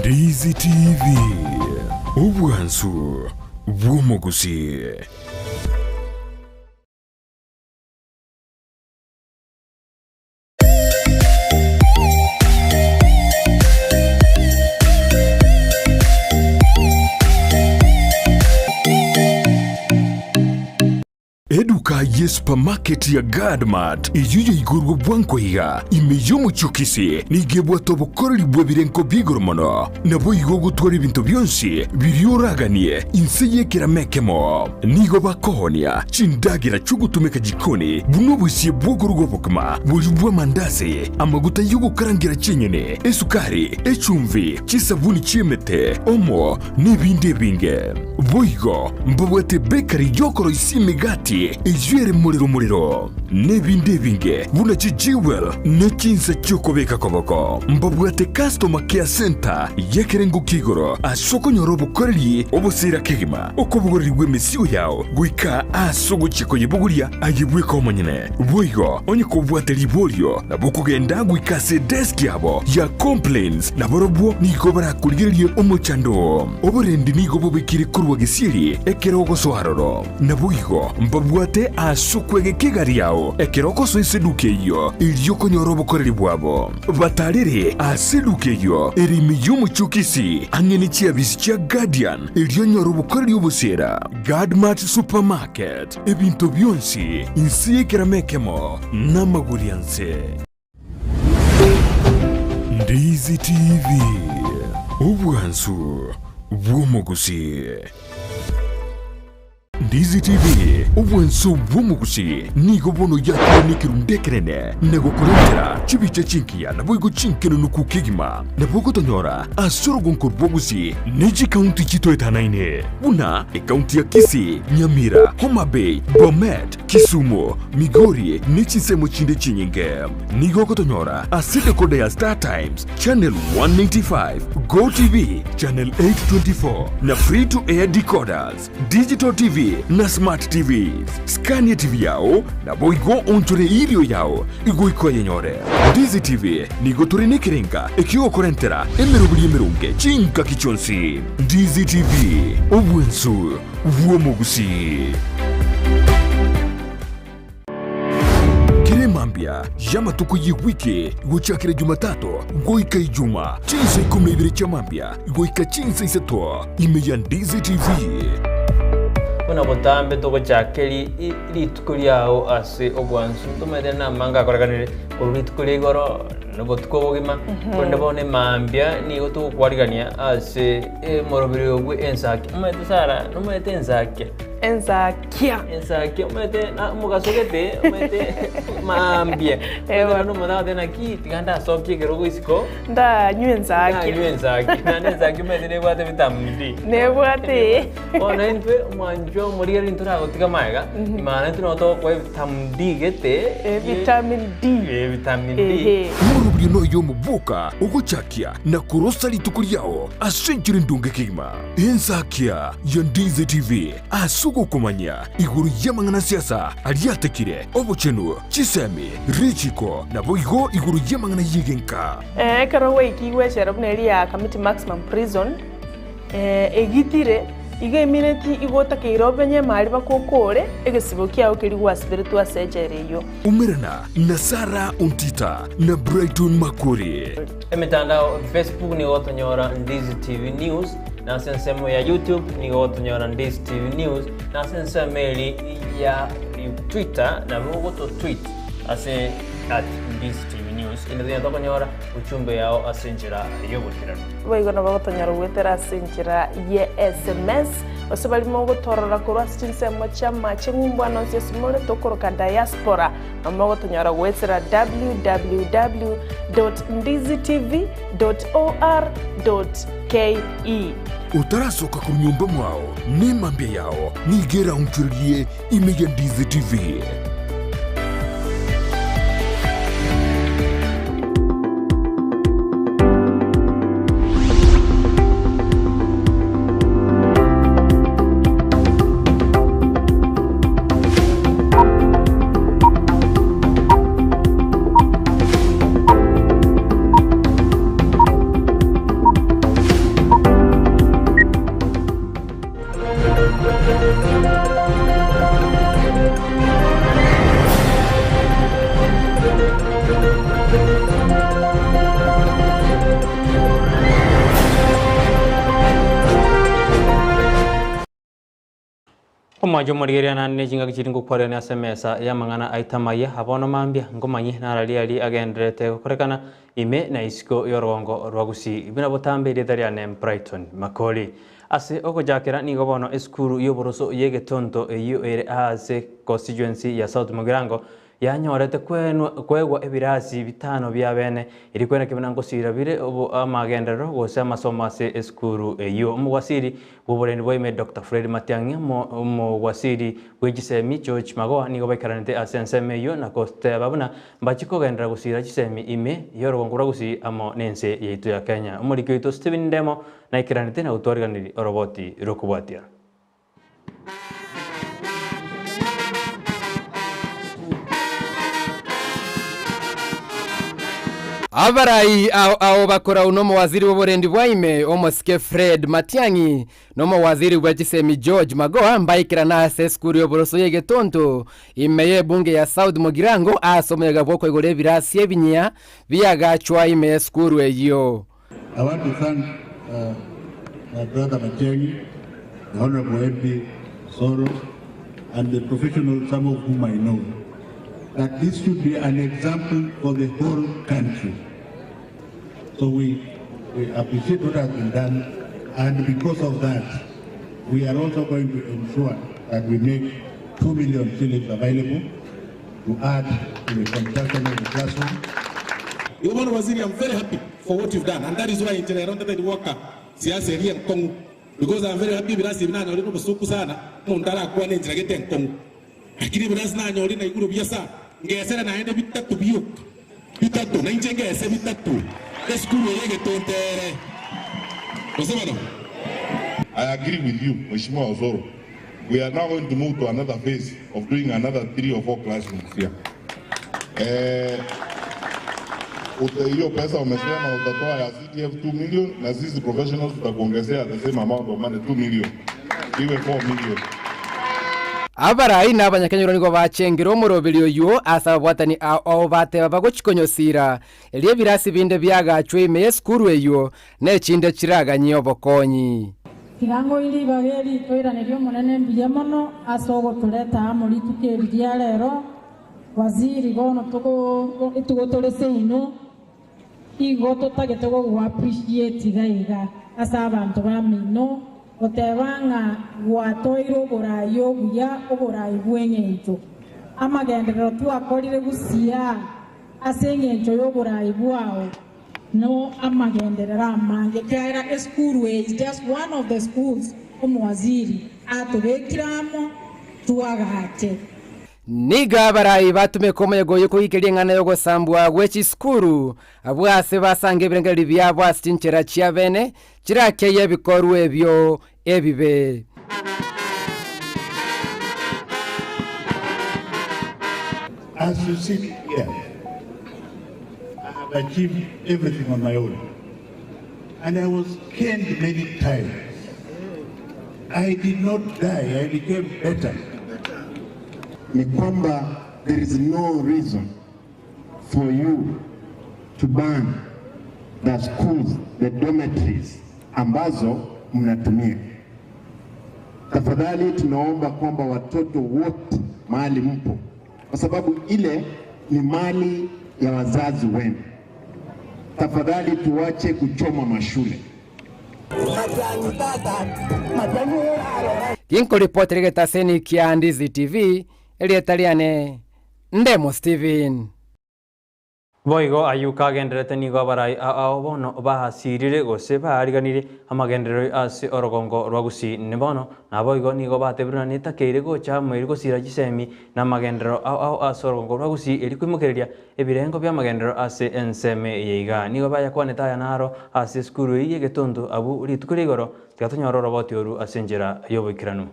Ndizi TV Ubwansu bw'omugusi. Eduka ye supermarket ya Gadmart iyuye igurwa bwanko higa imeyo muchukisi nigebwa tobokoreri bwebirenko bigoromono nabo igo gutwara ibintu byonsi biryoraganie inseye kiramekemo nigo bakohonia chindagira chugutumeka jikoni buno busiye bwogorwa bukma bujubwa mandazi amaguta yugo karangira chenyene esukari echumvi chisabuni chimete omo nibinde binge boigo mbabwete bakery yokoro isimigati ijwere muriro nebinde binge buna chijiwel nechinsa chukobeka koboko mbabwate customer care center yekerengo kigoro asoko nyorobo koreli obosira kigima okobugoriri bwemisiyo yao guika asogo chiko yibuguria ayibwe komanyene boigo onyiko bwate libolio nabukugenda guika se desk yabo ya complaints naborobwo niko barakuligerie omochando oborendi niko bobekire kurwa gisiri ekerogo soharoro naboigo mbabwate asukwege kigari yao ekeroko so iseduke yo ilyoko nyorobo koreli bwabo batarire aseduke yo erimi y'umuchukisi angeni chiabisi chia Guardian ilyo nyorobo koreli ubusera Gadmart Supermarket ebintu byonsi insiye kiramekemo namagurianse. Ndizi TV Ubwansu bw'omuguzi. Ndizi TV obwenso bw'omuguzi nigo bono yakubonikera ndekerene nagokorentera chibicha chinkiya nabwo chinkeno nukukigima nabwo tonyora asoro gonkor bwoguzi neji county chito etanaine buna county ya Kisii, Nyamira, Homa Bay, Bomet, Kisumu, Migori nechisemo chinde chinyinge nigo tonyora aside kode ya Star Times channel 195, Go TV channel 824 na free to air decoders, digital TV na smart TVs. Scania TV yao na boigo onchore irio yao igo iko yenyore. Ndizi TV nigo turine kirenga ekio korentera emerunge chinka kichonsi. Ndizi TV obwensu bw'omuguzi. Mambia yamatuko yiwiki guchakira Jumatatu goika Ijuma chinsa 12 cha mambia goika chinsa isato imeya Ndizi TV. Una botambe toko chakeli ritukuri yao ase obwansu tumede na manga koraganire ritukuri goro nobotuko bogima konde bone mambia ni goto kwarigania ase morobiri ogwe Ensakia umete sara numete Ensakia umete na mugasogete umete mambia ewa no mada dena ki tiganda sokye gerogo isiko nda Ensakia na Ensakia umete ne bwate vitamini D ne bwate ona entwe manjo morigeri ntura gotika maega imana ntuno to kwa vitamin D gete vitamin D murubiri no yo mubuka ugochakia na kurosa litukuri yao asenjire ndunge kigima Ensakia ya Ndizi TV asugo kumanya iguru yamangana siasa aliatekire obochenu chisemi richiko na boigo iguru yamangana yigenka karawe ikiwe sherabneri ya committee maximum prison egitire iga minute igota keirobenye mali bakokore egesibo kiao kirigwa spiritual surgery yo umerana na Sara Ontita na Brighton Makori emitandao Facebook ni otonyora Ndizi TV News na sensemo ya YouTube ni otonyora Ndizi TV News na sensemo ya Twitter na mwogoto tweet ase @Ndizi TV News ina tokonyora uchumbe yao asenjira yobotirano baigona bagotonyora gwetera asenjira ye SMS osabali mogotorora korwa sinsemo chama chengumba no sesimole tokoroka diaspora amogotonyora gwetera www.ndizitv.or.ke utarasoka ku nyumba mwao ni mambia yao nigera unchurie imeya Ndizi TV. Majo morigeria na nejinga kichiringo kware na SMS ya mangana aitamaya habono mambia ngomanyi na rali agendrete korekana ime na isiko yorongo rwagusi bina botambe ridari ne Brighton Makori ase okojakera ni gobono eskuru yoboroso yege tonto eyo ere ase constituency ya South Mugirango yanyorete kwegwa ebirasi bitano bya bene iri kwena kibinango sirabire obo amagendero gose amasomo ase eskuru eyo umugwasiri boboreni boime Dr. Fred Matiang'i umugwasiri wegisemi George Magoha nigo bakaranite asenseme yo na koste babuna mbachiko gendera gusira gisemi ime yorongura gusi amo nense yaitu ya Kenya umurikyo ito Steven Ndemo na ikiranite na utoriganiri oroboti rokubwatia Abarai ao bakora unomo waziri w'uburendi bwaime omosike Fred Matiang'i nomo waziri w'egisemi George Magoha mbaikira na ase skuru y'oboroso y'egetonto imeye bunge ya South Mugirango asomega bwoko igore birasi ebinya byagachwa ime skuru eyo. I want to thank my brother Matiang'i, the Honorable MP Soro, and the professionals, some of whom I know, that this should be an example for the whole country. So we appreciate what has been done, And because of that, we are also going to ensure that we make 2 million shillings available to add to the construction of the classroom. Governor Waziri, I'm very happy for what you've done, and that is why in Nyarangi Ontita siasa ria Kongo, because I'm very happy because Sibina nyori no busuku sana mundara kwa ne njiragete Kongo. Lakini because na nyori na iguru biasa ngesera na ende bitatu biyo bitatu na inje ngese bitatu eskuru yege tontere. I agree with you, Mheshimiwa Ozoro. We are now going to move to another phase of doing another 3 or 4 classrooms here. Hiyo pesa umesema utatoa ya CDF 2 million na sisi professionals tutakuongezea the same amount of money 2 million. Iwe 4 million. Abarai n'abanyakenya nigo bacengera omurobelio yo asaba bwatani ao bateba bagochikonyosira elie birasi binde byagachwe imeye skuru eyo n'ekinde kiraganye obokonyi Kirango ili bageri toiraniryo munene mbiye mono asogo tuleta muri tukebiria rero waziri bono tugo tolese ino igo totagete go appreciate gaiga asa abantu bamino otebanga gwatoiro burayo buya oburayi bwengeito amagenderero twakorire gusia asengeito yo burayi bwao no amagenderera amange kera school is just one of the schools omwaziri atobekiramo tuagate niga barayi batume komego yuko ikelie ngana yogo sambwa gwechi skuru abwase basange birengeri byabo asinchera chiabene chirakeye bikoru ebyo ebibe As you see here, I have achieved everything on my own. And I was canned many times. I did not die, I became better. Ni kwamba there is no reason for you to ban the schools, the dormitories ambazo mnatumia. Tafadhali tunaomba kwamba watoto wote mahali mpo, kwa sababu ile ni mali ya wazazi wenu. Tafadhali tuache kuchoma mashule. Kinko report regeta seni kia Ndizi TV elietaliane Ndemo Steven Boigo ayuka genderete nigo barai ao bono bahasirire gose bahariganire amagendero ase orogongo rwagusi nebono na boigo nigo batebirana nitakeire gocha mwiri gosira gisemi na magendero ao ase orogongo rwagusi eri kwimukereria ebirengo bya magendero ase enseme yeiga nigo baya kwaneta ya naro ase skuru yegetonto abu ritukurigoro gatonyoro roboti oru asenjera yobikiranu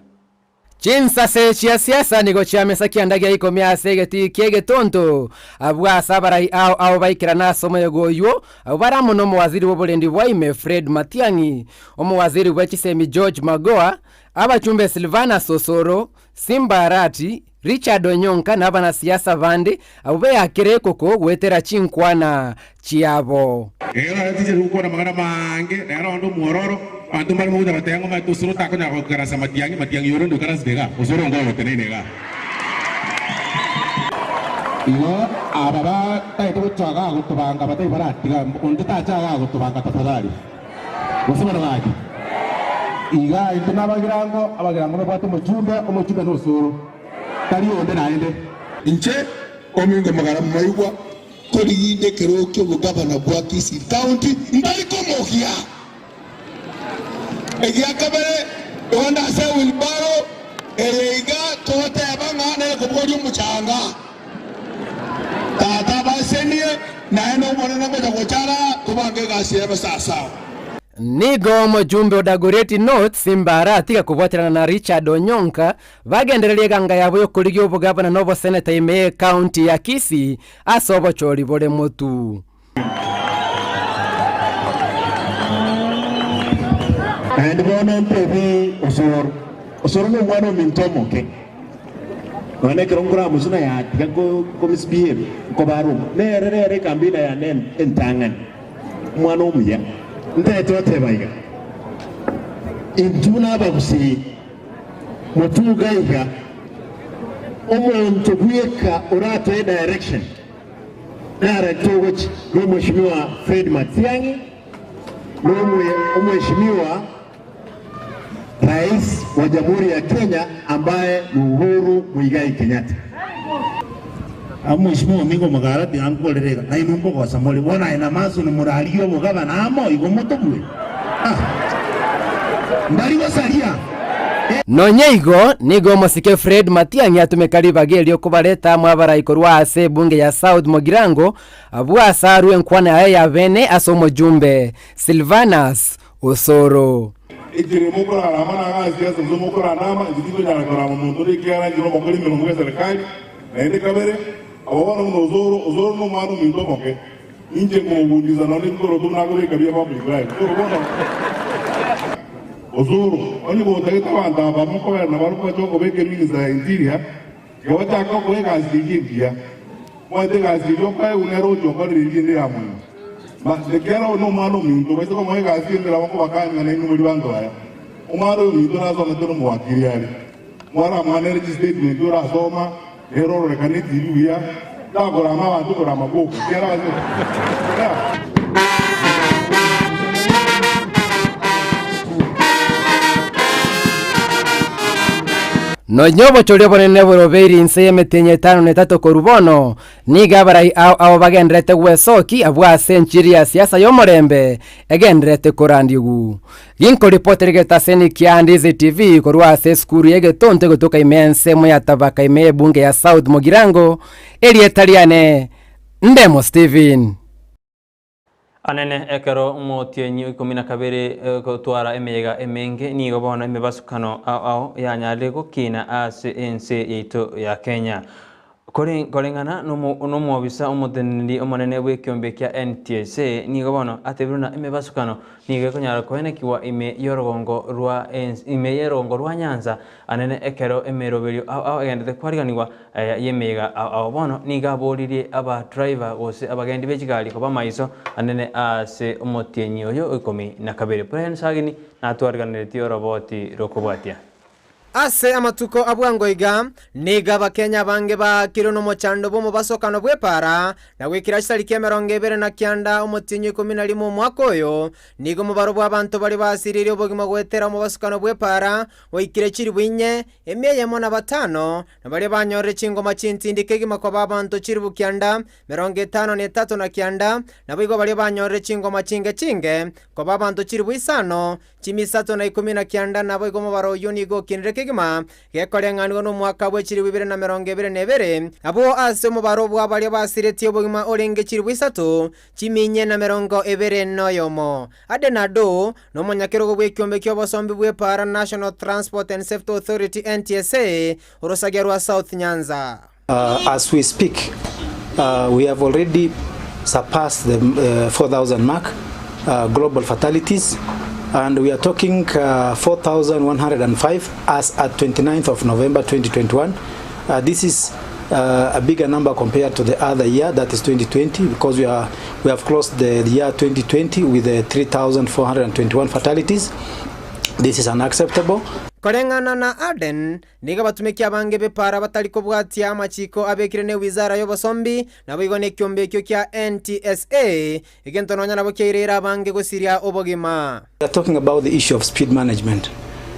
Chinsase chia siasa nigo chia Ensakia ndagia iko miasegeti kiege tonto abwa sabarai ao baikira naso moyogoyo abara muno waziri w'oburendi bwaime Fred Matiang'i omwaziri w'ekisemi George Magoha abachumbe Silvana Sosoro Simba Arati Richard Onyonka n'abana siasa bandi abube yakire koko gwetera chinkwana chiabo Ratije rukora magana mange ndo muororo antu mari muda batengo matusuru takonya kokarasa Matiang'i yoro ndo karas dega usoro ngo tenenega Iyo ababa taito gutwaga gutubanga batai baratiga undi tachaga gutubanga tafadhali Usibara baki Iga ituna abagirango no batu umujumbe no suru Tari onde naende Inche omingo magara maigwa Koriginde kerokyo bugabana bwa Kisii County mbali komokia Egia kabere onda se wilbaro ereiga tote abanga ne kubori umuchanga Tata basenie na eno mwana ngoja gochara tubange gasiye basasa Nigo mujumbe odagoreti note Simba Arati kuboterana na Richard Onyonka bagendererie ganga yabo yo kurigyo bugabana nobo senator ime county ya Kisii asobo chori bore mutu And bono mpevi osoro no mwana mintomo ke Wane kirongura musuna ya tigago komisbihebe ko baru ne kambina ya nen entangan mwana umuya Ndeto tebaiga Intuna bagusi Mutuga iga Omuntu gweka urato direction Director which no mheshimiwa Fred Matiang'i no mheshimiwa rais wa Jamhuri ya Kenya ambaye ni Uhuru Muigai Kenyatta. Mheshimiwa Mingo Magarati ankulerega na inumbo kwa samoli bona ina maso ni muraliyo bugabana amo igomotobwe. Mbali wasalia. Nonyeigo nigo Mosike Fred Matiang'i atumekaribagerio kubareta mwabarayiko rwa ase bunge ya South Mogirango abwa saru enkwana ya bene asomo jumbe Silvanus Osoro. Ikiri mukora aramana gazi yasa mukora nama izitiko nyara kora muntu rikiara ngiro mukori mirongo serikali na ende kabere abona Osoro no manu minto moke inje kumubundiza none ngoro tunagore kabia public life to bona Osoro oni botageta banda bamuko na baruko choko beke minister ya interior yawata ko ko gazi gibia mwete gazi joka unero joka ringi ya mungu ma de kero no manu minto bese ko mo gazi ndira bako bakanga na inu muri bando aya umaro minto na so metero mo akiri ali mwara manage statement yora soma ero rekaneti liya ta gora ma bantu gora maboko kera bazo No nyobo chorio bonene boroberi inse yemetenye 5 korubono niga barai ao bagendrete gwesoki abwa century ya siasa yomorembe egendrete korandigu ginko reporter geta seni kia Ndizi TV korwa se skuru yege tonte gotoka imense moya tabaka ime bunge ya South Mogirango elietaliane Ndemo Steven anene ekero motienyi 12 kotwara emega emenge nigo bona emebasukano ao yanyale gukina ase ense yeito ya Kenya korengana no mwobisa omutenindi omonene bwekiombe kya NTSA nigo bona atebiruna emebasukano nigo konyara kohenekiwa ime yorogongo rwa Nyanza anene ekero emeroberio ao egendete kwariganiwa yemega ao bono niga aboririe aba driver gose abagendi bekigali koba maiso anene ase omotienyi oyo 12 Brian Sagini natwariganirie roboti rokobwatia ase amatuko abwango iga niga bakenya bange ba kirono mochando bomo basokano bwepara na gwikira citariki 29 omutinyi 11 mwaka oyo nigo mubaro bwa abantu bari basirire obogima gwetera mu basokano bwepara oikire kiri bwinye emeye mona batano na bari banyorre chingoma chintindike gima kwa babantu kiri bukyanda 53 na kyanda na bigo bari banyorre chingoma chinge kwa babantu kiri bwisano chimisato na 19 na bigo mubaro yunigo kinreke gima gekoreng'anwa no mwaka bwekiri 2022 abo ase mubaro bwa bari basireti obugima orenge kiri bwisatu kiminye na 20 noyomo adenado no monyakerogo bwekiombe kyobosombi bwepara National Transport and Safety Authority NTSA orosagerwa South Nyanza. As we speak, we have already surpassed the 4,000 mark global fatalities. And we are talking 4,105 as at 29th of November 2021. This is a bigger number compared to the other year, that is 2020, because we have closed the year 2020 with 3,421 fatalities. This is unacceptable. Korengana na Aden niga batumekia bange bepara batariko bwatia amachiko abekirene wizara y'obosombi nabigone kyombe kyo kya NTSA igento nonya nabo keirera bange gosiria obogima. We are talking about the issue of speed management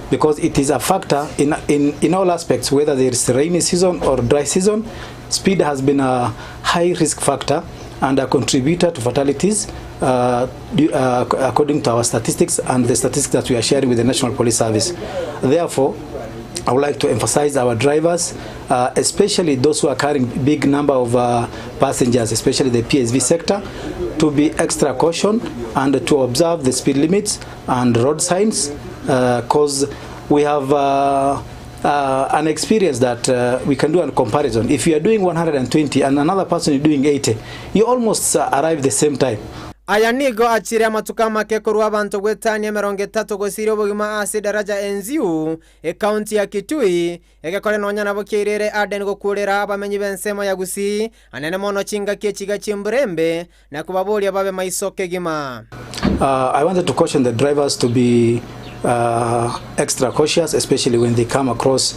because it is a factor in all aspects, whether there is rainy season or dry season. Speed has been a high risk factor and a contributor to fatalities according to our statistics and the statistics that we are sharing with the National Police Service. Therefore, I would like to emphasize our drivers, especially those who are carrying big number of passengers, especially the PSV sector, to be extra caution and to observe the speed limits and road signs, because we have an experience that we can do a comparison. If you are doing 120 and another person is doing 80, you almost arrive the same time. Aya nigo achire amatuka make korwa abantu gwetania 30 gosiri obugima ase daraja enziu county ya Kitui egekore nonya nabo kirere Aden gokurera abamenyi bensemo ya gusi anene mono chinga kechiga chimbrembe na kubaboria babe maisoke gima. I wanted to caution the drivers to be extra cautious, especially when they come across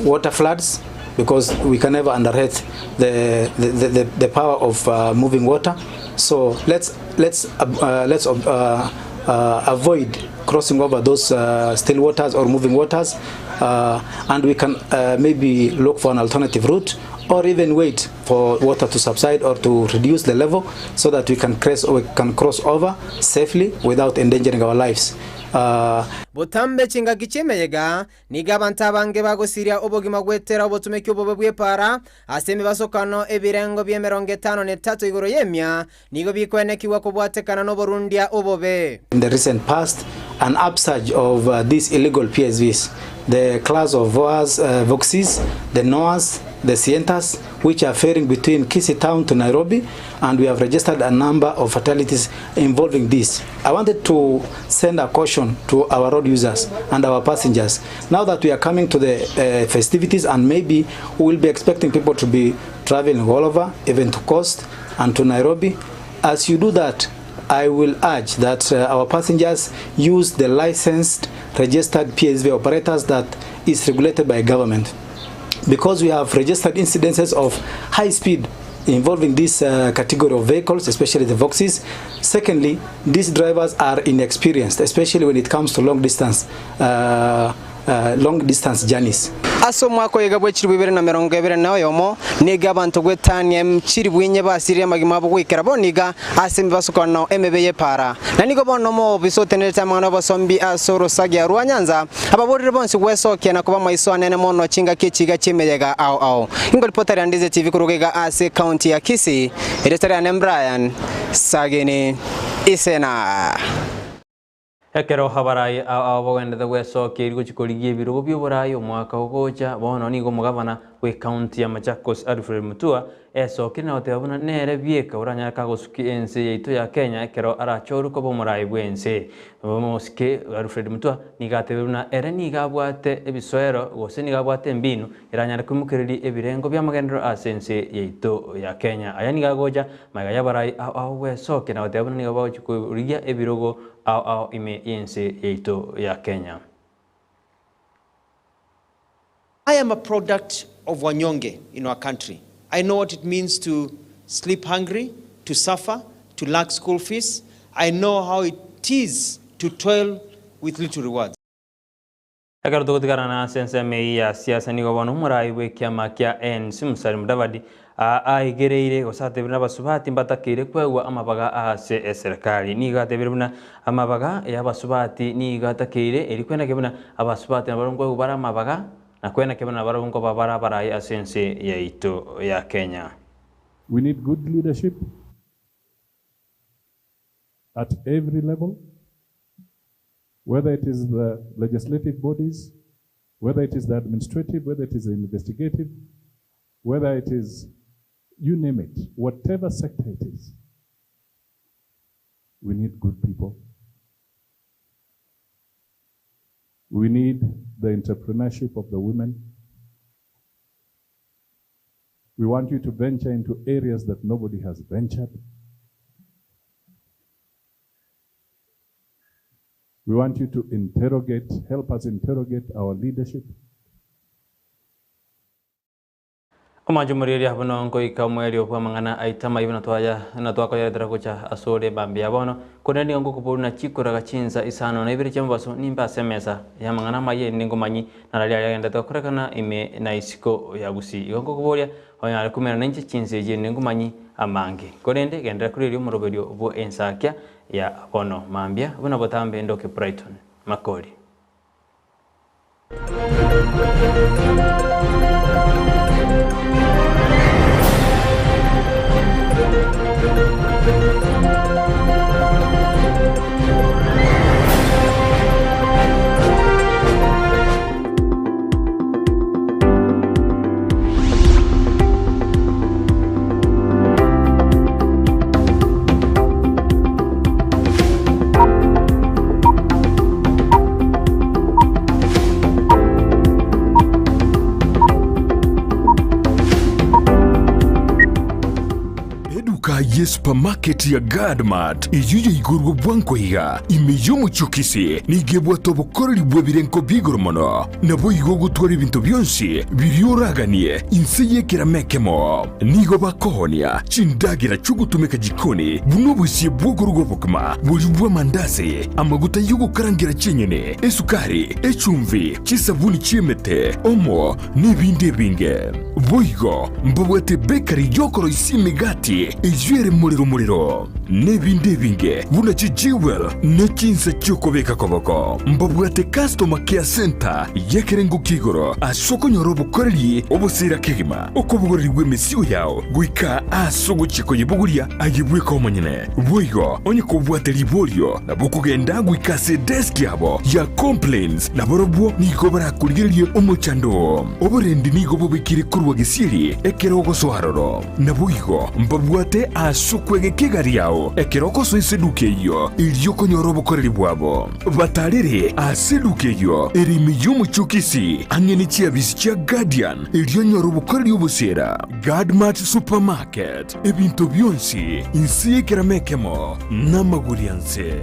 water floods, because we can never underrate the power of moving water. So let's avoid crossing over those still waters or moving waters, and we can maybe look for an alternative route, or even wait for water to subside or to reduce the level so that we can cross over safely without endangering our lives. Butambe chinga kichemeyega niga abantu abange bagosiria obogima gwetera obutumeki obobe bwepara asemi basokano ebirengo bye 53 igoro yemya nigo bikwenekiwa kubwatekana no Burundia obobe. In the recent past, an upsurge of these illegal PSVs, the class of Voxes, the Noahs, the Sientas, which are ferrying between Kisii town to Nairobi, and we have registered a number of fatalities involving this. I wanted to send a caution to our road users and our passengers. Now that we are coming to the festivities, and maybe we will be expecting people to be traveling all over, even to Coast and to Nairobi. As you do that, I will urge that our passengers use the licensed, registered PSV operators that is regulated by government. Because we have registered incidences of high speed involving this category of vehicles, especially the Voxes. Secondly, these drivers are inexperienced, especially when it comes to long distance journeys. Aso mwako yegabwe chiri 2020 nayo yomo niga abantu gwetanye mchiri bwinye basiriye magima bwikera boniga asemi basukana emebeye para nanigo bono mo bisoteneta mwana basombi asoro sagya ruanyanza ababorire bonsi gwesoke na kuba maiso anene mono chinga kichiga chimeyega au ingol potari Ndizi TV kurugega ase county ya Kisii eretari Brian sagene isena Ekero habarai abogende the wesoke irigo chikorigie birugo by'uburayi omwaka ogocha bono nigo mugabana we county ya Machakos Alfred Mutua esoke na otebona nere bieka uranya kagosuki ense yeito ya Kenya ekero arachoruko bomurayi bwense bomoske Alfred Mutua nigatebuna ere nigabwate ebisoero gose nigabwate mbinu iranya kumukiriri ebirengo byamagendero asense yeito ya Kenya aya nigagoja maga yabarai wesoke na otebona nigabo chikorigia ebirugo ime yense yeito ya Kenya. I am a product of Wanyonge in our country. I know what it means to sleep hungry, to suffer, to lack school fees. I know how it is to toil with little rewards. Agar tukutikana sense mei ya siasa nigo bono murai we kiama kia Simsari Mudavadi aigereire gosate bina basubati mbatakire kwegwa amabaga ase serikali niga tebiruna amabaga ya basubati niga takire erikwena kebina abasubati nabarongo bara amabaga na kwena kebina barongo babara barai asense yeito ya Kenya. We need good leadership at every level, whether it is the legislative bodies, whether it is the administrative, whether it is the investigative, whether it is, you name it, whatever sector it is. We need good people. We need the entrepreneurship of the women. We want you to venture into areas that nobody has ventured. We want you to help us interrogate our leadership. Omajumuri ya bono nko ikamweli okwa mangana aitama ibona twaya na twako ya dragocha asore bambi abono koneni ngo kupuruna chikora gachinza isano na ibiri chambaso nimba semesa ya mangana maye ningo manyi na rali ya ngenda tokorekana ime na isiko ya gusi ngo kuboria onya kumera nenche chinze je ningo manyi amange konende gendera kuri ryo muroberio bo Ensakia ya bono mambia bona botambe ndoke Brighton Makori. aye supermarket ya Gadmart iyuye igurwa bwanko higa imeyo muchukisi nigebwa tobokoreri bwebirenko bigoromono nabo igo gutwara ibintu byonsi birioraganie inseye kiramekemo nigo bakohonia chindagira chugutumeka jikoni buno busiye bwogorugo bukuma bujubwa mandazi amaguta yugo karangira chinyene esukari echumvi chisabuni chiemete omo n'ibindi binge boigo mbabwate bakery yokoro isimigati ijwere muriro n'ibindi binge buna chijiwel n'ekinsa cyokobeka koboko mbabwate customer care center yekerengo kigoro asoko nyorobo koreri obusira kegima okobugorerwe mesiyo yao guika asogo chiko yibuguria ayibweka omanyene boigo onye kobwate libolio nabukugenda guika se desk yabo ya complaints naborobwo niko barakurigiriye omuchando oborendi nigo bubikire kurwa gisiri ekeroko soharoro nabuigo mbabwate asukwege kigari yao ekeroko so iseduke yo ilyoko nyorobo koreri bwabo batarire aseduke yo erimi y'umuchukisi angeni chiabisi chia Guardian ilyo nyorobo koreri obusera Gadmart supermarket ebintu byonsi insiye kiramekemo namagurianse.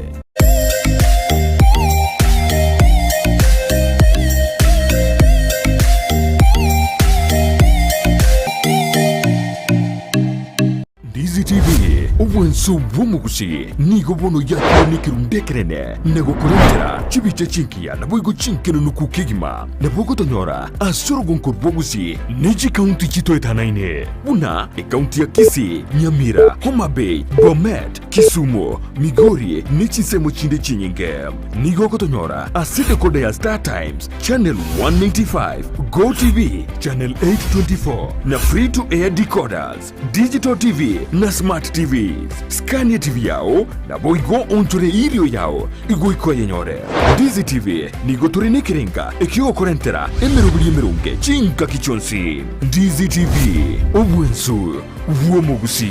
Ndizi TV obwenso bw'omugusi nigo bono yakonikirundekerene negokorentera chibicha chinkiya naboigo chinkeno nukukigima nabogotonyora asorogonko bwogusi neji kaunti chitoetanaine buna ekaunti ya Kisii, Nyamira, Homa Bay, Bomet, Kisumu, Migori nechisemo chinde chinyinge nigo gotonyora aside kode ya Star Times channel 195 Go TV channel 824 na free to air decoders digital TV na smart TVs Scania TV yao na boigo onchore irio yao igoiko yenyore Ndizi TV nigo turine kirenga ekio korentera emerunge chinka kichonsi Ndizi TV obwensu bw'omugusi.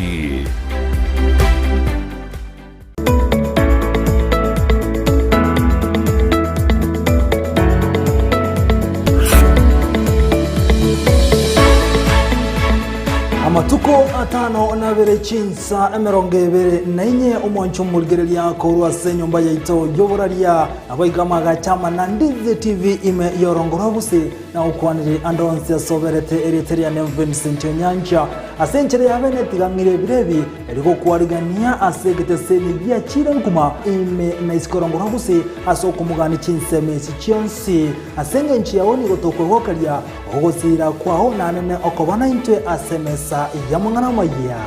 amatuko atano na bere chinsa emeronge bere nainye omwancho mulgerelia korwa senyomba yaito yoboraria abaigamaga chama na Ndizi TV ime yorongora buse na ukwanire andonsi asoberete eriteria ne Vincent Nyanja asenchere yabene tigangire birebi eriko kuarigania asegete seni bya chiranguma ime na iskorongora buse asokumugani chinseme chionsi asenge nchi yaoni gotokwe hokaria ogosira kwao nanene okobana intwe asemesa yamangana maya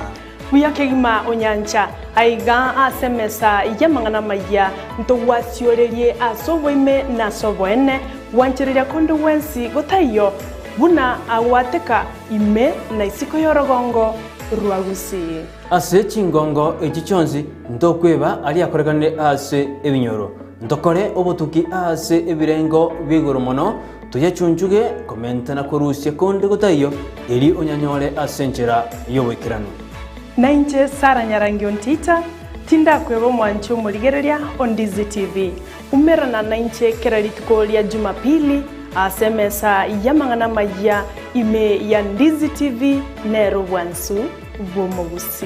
Buyakegima onyancha aiga asemesa yamangana maya ntogwasiorerie asoboime na soboene wanchereria kondo wensi gotayo buna awateka ime na isiko yorogongo ruagusi ase chingongo echichonzi ndokweba ali akoregane ase ebinyoro ndokore obotuki ase ebirengo bigoromono tuyachunjuge komenta na kurusia konde gotayo eri onyanyole asenchera yobekirano nainche Sara Nyarangi Ontita tinda kwebo mwancho muligereria Ndizi TV umera na nainche keralitiko lya Jumapili asemesa yamangana maya ime ya Ndizi TV nero bwansu bw'omugusi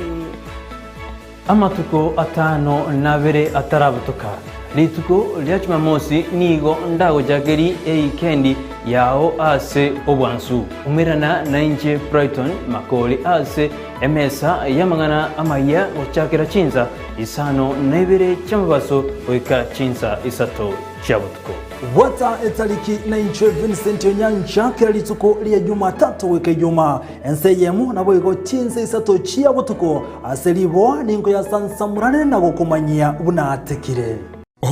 amatuko atano nabere atarabutuka lituko lya Jumamosi nigo ndago jageri eikendi yao ase obwansu umerana nainje Brighton Makori ase emesa yamangana amaya ochakira chinza isano nebere chamabaso oika chinza isato chabutuko wata etaliki na inche Vincent Nyanja keralituko lya Jumatatu weke juma enseyemu nabo igo chinza isato chiabutuko aselibo ningo ya sansamurane na gokomanyia bunatekire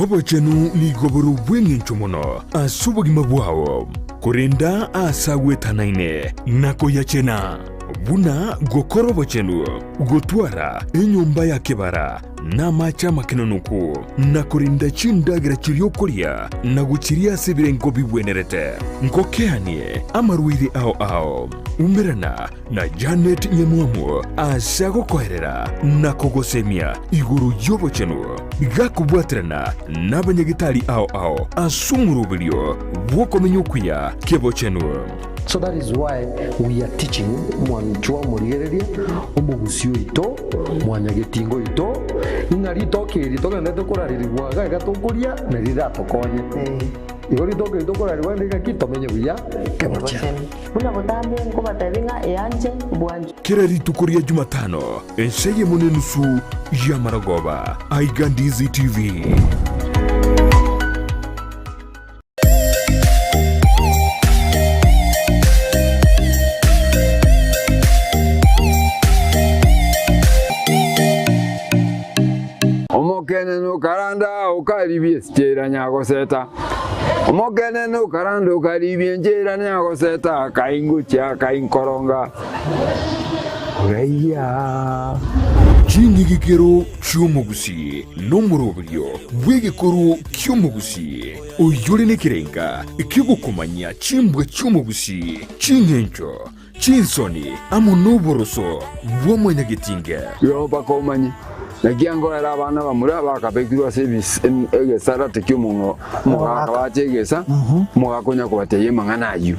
obachenu nigoboro bwengencho mono asubugima bwao kurinda asagwetanaine nako yachena buna gokoro bochenu gotwara enyumba ya kebara na macha makenonuku na kurinda chindagira chiriokoria na guchiria sebirengo bibwenerete ngokeanie amaruire ao umerana na Janet Nyamuamu asago koherera na kogosemia iguru yobochenu gakubwatirana n'abanyagitari ao asumurubirio bwokomenyukuya kebochenu So that is why we are teaching mwanchwa murigereria omugusio ito mwanyagetingo ito inarito kirito kanete kuraririwaga gatukuria nerira tokonye igori toke itokora rwanda kitomenye buya kemocha buna botambe ngobatabinga eyanje bwanje kirari tukuria Jumatano enseye munenusu ya Maragoba aiga Ndizi TV. Omokene no karanda ukaribie stera nyago seta. Omokene no karanda ukaribie njera nyago seta kaingucha kainkoronga. Oreya. Chinyigikero cy'umugusi n'umurobyo w'igikoro cy'umugusi uyure nekirenga ikigukomanya chimbwe cy'umugusi chinyencho chinsoni amunoboroso w'amanyagitinga yo bakomanye nagiango era abana bamura bakabekirwa service egesara tekyumungo mugaka bachegesa mugakonya kubateye manganayo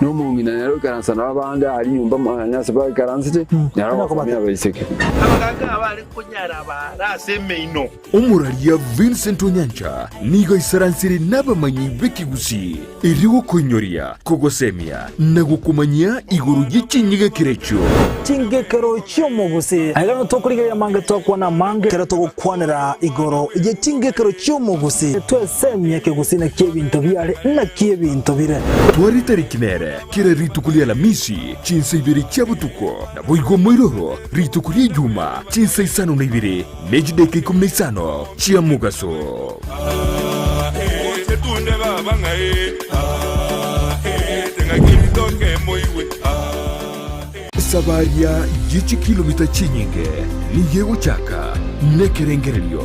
no mungina nero karansana abandi ari nyumba manyase ba karansite nero bakomye abayiseke abaganga abari kunyara baraseme ino umuraria Vincent Onyancha nigo isaransiri n'abamanyi b'ikigusi iriwo konyoria kogosemia na gukumanya iguru y'ichinyiga kirecho chingekero cy'umugusi agano tokurigera mange tokwana mange kera togukwanira igoro ije chingekero cy'umugusi twesemye kigusi na kibintu byare na kibintu bire twari tarikinere kira ritukulia la misi chinsa ibiri cyabutuko na boigo moiroro ritukulia juma chinsa isano na ibiri nejideke kumne isano chia mugaso tunde baba ngae tenga kilitoke moiwe sabaria yichi kilomita chinyinge niyego chaka nekerengerelio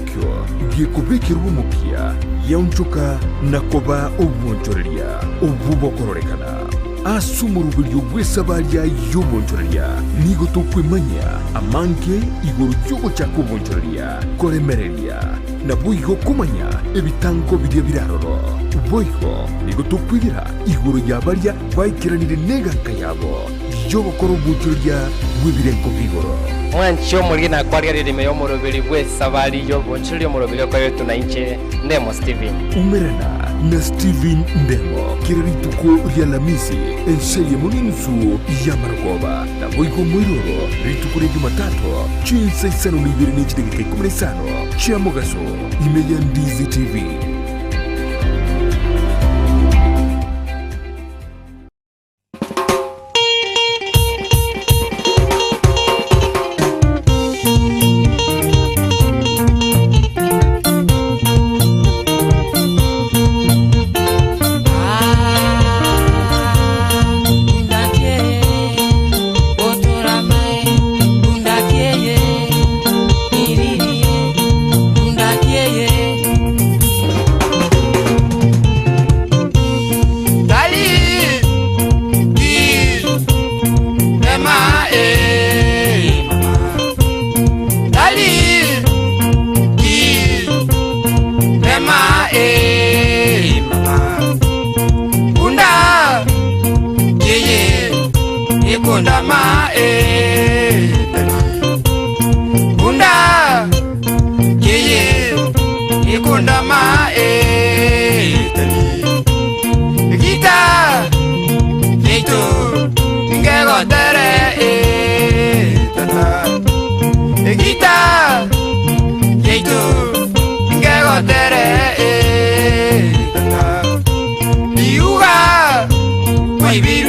kyo gikubekirwa umupia yaunchuka nakoba obwonchoreria obubokororekana asumurubilyo bwesabaria yobwonchoreria nigo tokwemanya amanke igoro cyogo chako obwonchoreria koremereria na buigo kumanya ebitango bidia biraroro boigo nigo tokwigira igoro yabaria baikiranire neganka yabo yobokoro obwonchoreria bwebirenko bigoro mwancho muri na kwaria ririme yo murobiri bwesabari yo bonchiri murobiri ko yetu na inche ndemo Steven umerana na Steven ndemo kirarituko rya lamisi enseye muninsu ya Maragoba na boigo moiroro rituko rya Jumatatu chinsa isano nibiri n'ikidege 15 chia mugaso imeya Ndizi TV. Baby